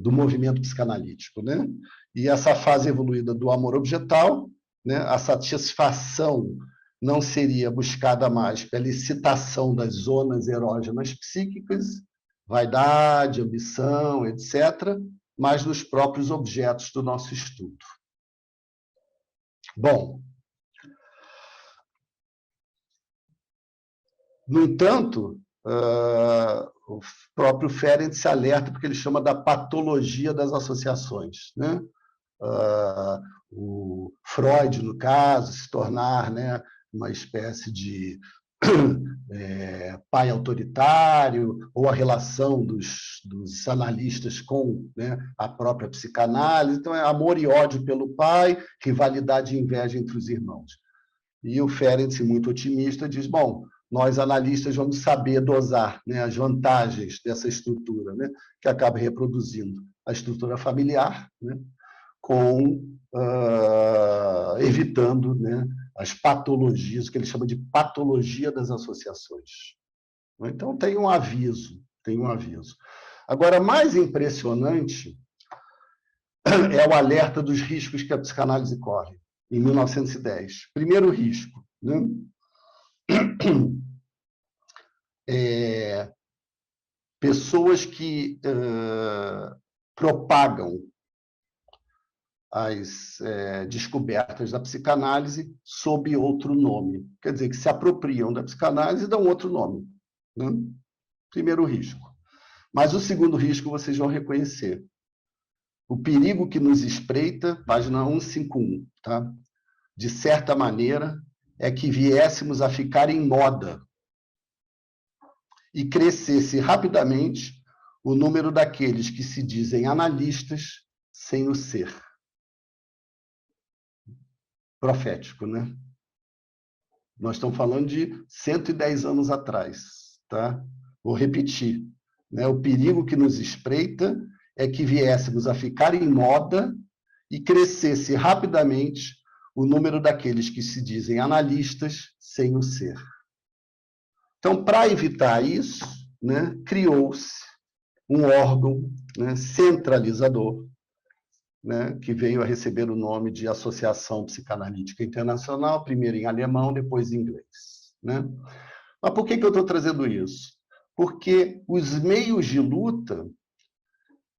do movimento psicanalítico, né? E essa fase evoluída do amor objetal, né, a satisfação não seria buscada mais pela excitação das zonas erógenas psíquicas, vaidade, ambição, etc., mas nos próprios objetos do nosso estudo. Bom, no entanto, o próprio Ferenczi se alerta porque ele chama da patologia das associações, né? O Freud, no caso, se tornar, né, uma espécie de pai autoritário, ou a relação dos analistas com, né, a própria psicanálise. Então, é amor e ódio pelo pai, rivalidade e inveja entre os irmãos. E o Ferenczi, muito otimista, diz, bom, nós analistas vamos saber dosar, né, as vantagens dessa estrutura, né, que acaba reproduzindo a estrutura familiar, né, evitando, né, as patologias, que ele chama de patologia das associações. Então, tem um aviso, Agora, mais impressionante é o alerta dos riscos que a psicanálise corre, em 1910. Primeiro risco, né? Pessoas que propagam as descobertas da psicanálise sob outro nome. Quer dizer, que se apropriam da psicanálise e dão outro nome, né? Primeiro risco. Mas o segundo risco vocês vão reconhecer. O perigo que nos espreita, página 151, tá? De certa maneira, é que viéssemos a ficar em moda e crescesse rapidamente o número daqueles que se dizem analistas sem o ser. Profético, né? Nós estamos falando de 110 anos atrás, tá? Vou repetir, né? O perigo que nos espreita é que viéssemos a ficar em moda e crescesse rapidamente o número daqueles que se dizem analistas sem o ser. Então, para evitar isso, né, criou-se um órgão, né, centralizador, né, que veio a receber o nome de Associação Psicanalítica Internacional, primeiro em alemão, depois em inglês, né? Mas por que eu estou trazendo isso? Porque os meios de luta,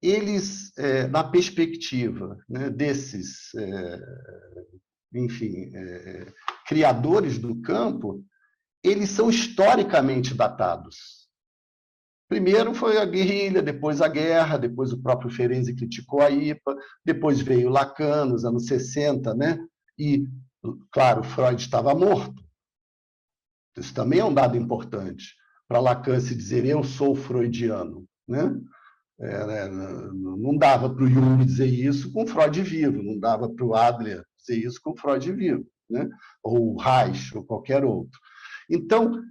eles, na perspectiva, né, desses, criadores do campo, eles são historicamente datados. Primeiro foi a guerrilha, depois a guerra, depois o próprio Ferenczi criticou a IPA, depois veio Lacan, nos anos 60, né? E, claro, Freud estava morto. Isso também é um dado importante para Lacan se dizer eu sou freudiano, né? Não dava para o Jung dizer isso com Freud vivo, não dava para o Adler dizer isso com Freud vivo, né? Ou Reich, ou qualquer outro. Então,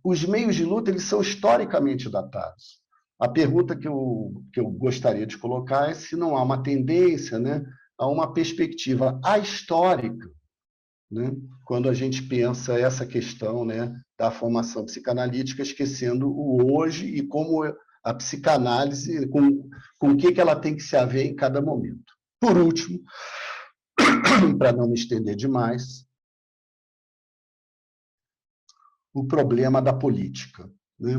os meios de luta eles são historicamente datados. A pergunta que eu gostaria de colocar é se não há uma tendência, né, a uma perspectiva ahistórica, né, quando a gente pensa essa questão, né, da formação psicanalítica, esquecendo o hoje e como a psicanálise, com o que ela tem que se haver em cada momento. Por último, para não me estender demais, o problema da política, né?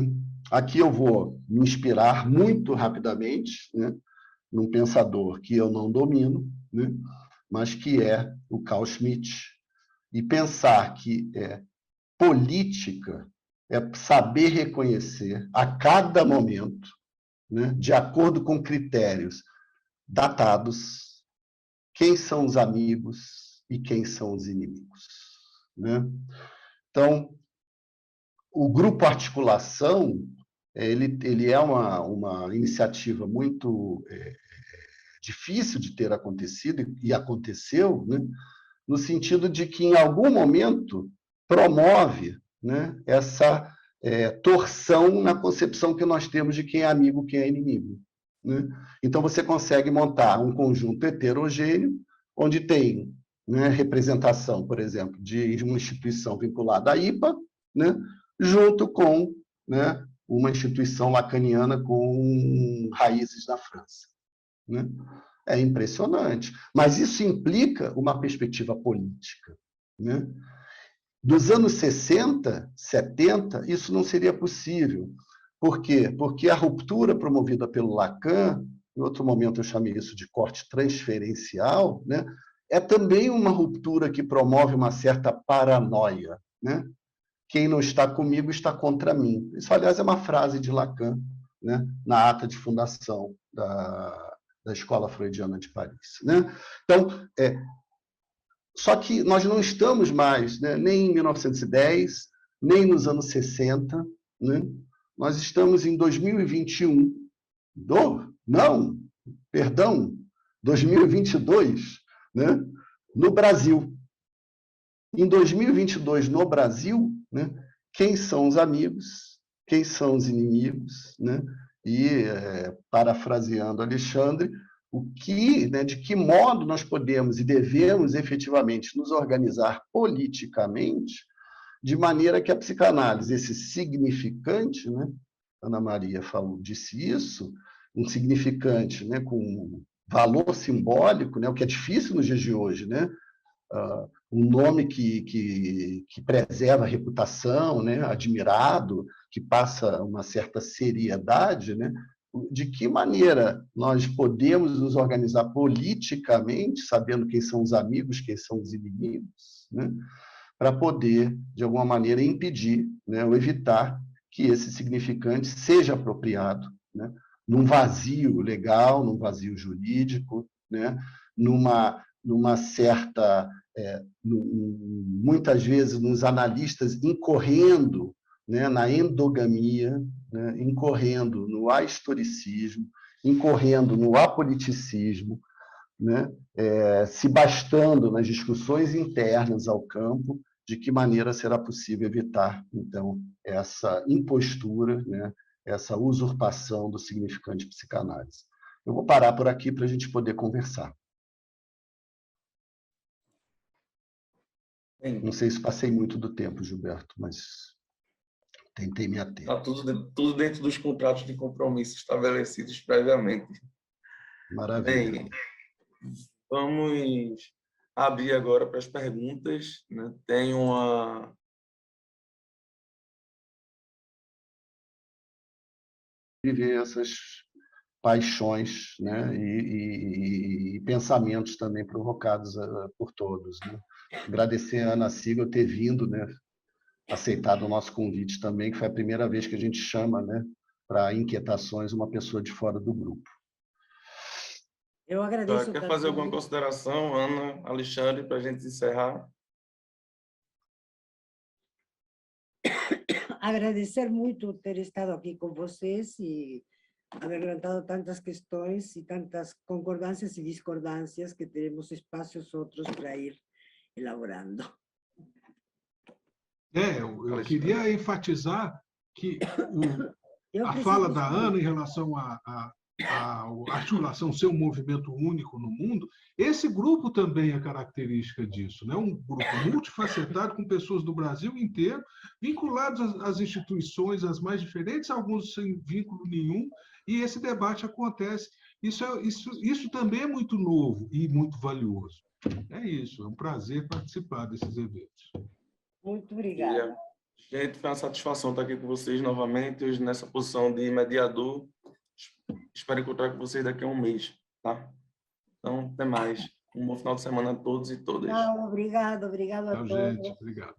Aqui eu vou me inspirar muito rapidamente, né, num pensador que eu não domino, né, mas que é o Carl Schmitt, e pensar que política é saber reconhecer a cada momento, né, de acordo com critérios datados, quem são os amigos e quem são os inimigos, né? Então, o grupo articulação, ele é uma iniciativa muito difícil de ter acontecido, e aconteceu, né, no sentido de que, em algum momento, promove, né, essa torção na concepção que nós temos de quem é amigo e quem é inimigo, né? Então, você consegue montar um conjunto heterogêneo, onde tem, né, representação, por exemplo, de uma instituição vinculada à IPA, né, junto com, né, uma instituição lacaniana com raízes na França, né? É impressionante. Mas isso implica uma perspectiva política, né? Dos anos 60, 70, isso não seria possível, Por quê? Porque a ruptura promovida pelo Lacan, em outro momento eu chamei isso de corte transferencial, né? É também uma ruptura que promove uma certa paranoia, né? Quem não está comigo está contra mim. Isso, aliás, é uma frase de Lacan, né? Na ata de fundação da Escola Freudiana de Paris, né? Então, só que nós não estamos mais, né? Nem em 1910, nem nos anos 60, né? Nós estamos em 2021. Não, perdão, 2022, né? No Brasil. Em 2022, no Brasil, né? Quem são os amigos, quem são os inimigos, né? E, parafraseando Alexandre, de que modo nós podemos e devemos efetivamente nos organizar politicamente, de maneira que a psicanálise, esse significante, né? Ana Maria disse isso, um significante, né? Com valor simbólico, né? O que é difícil nos dias de hoje, né? Um nome que preserva a reputação, né? Admirado, que passa uma certa seriedade, né? De que maneira nós podemos nos organizar politicamente, sabendo quem são os amigos, quem são os inimigos, né? Para poder, de alguma maneira, impedir, né? Ou evitar que esse significante seja apropriado, né? Num vazio legal, num vazio jurídico, né? Numa certa... muitas vezes, nos analistas incorrendo, né? Na endogamia, né? Incorrendo no ahistoricismo, incorrendo no apoliticismo, né? Se bastando nas discussões internas ao campo, de que maneira será possível evitar, então, essa impostura, né? Essa usurpação do significante psicanálise. Eu vou parar por aqui para a gente poder conversar. Não sei se passei muito do tempo, Gilberto, mas tentei me ater. Está tudo dentro dos contratos de compromisso estabelecidos previamente. Maravilha. Bem, vamos abrir agora para as perguntas, né? Tem uma... Viver essas paixões, né? E pensamentos também provocados por todos, né? Agradecer a Ana Sigel ter vindo, né? Aceitado o nosso convite também, que foi a primeira vez que a gente chama, né? Para inquietações uma pessoa de fora do grupo. Eu agradeço. Quer fazer alguma consideração, Ana, Alexandre, para a gente encerrar? Agradecer muito ter estado aqui com vocês e haver levantado tantas questões e tantas concordâncias e discordâncias que teremos espaços outros para ir elaborando. Eu queria enfatizar que a fala da Ana em relação à articulação ser um movimento único no mundo, esse grupo também é característica disso, né? Um grupo multifacetado com pessoas do Brasil inteiro, vinculados às instituições as mais diferentes, alguns sem vínculo nenhum, e esse debate acontece. Isso também é muito novo e muito valioso. É isso, é um prazer participar desses eventos. Muito obrigada. Gente, foi uma satisfação estar aqui com vocês novamente, hoje nessa posição de mediador. Espero encontrar com vocês daqui a um mês, tá? Então, até mais. Um bom final de semana a todos e todas. Obrigado a todos. Gente, obrigado.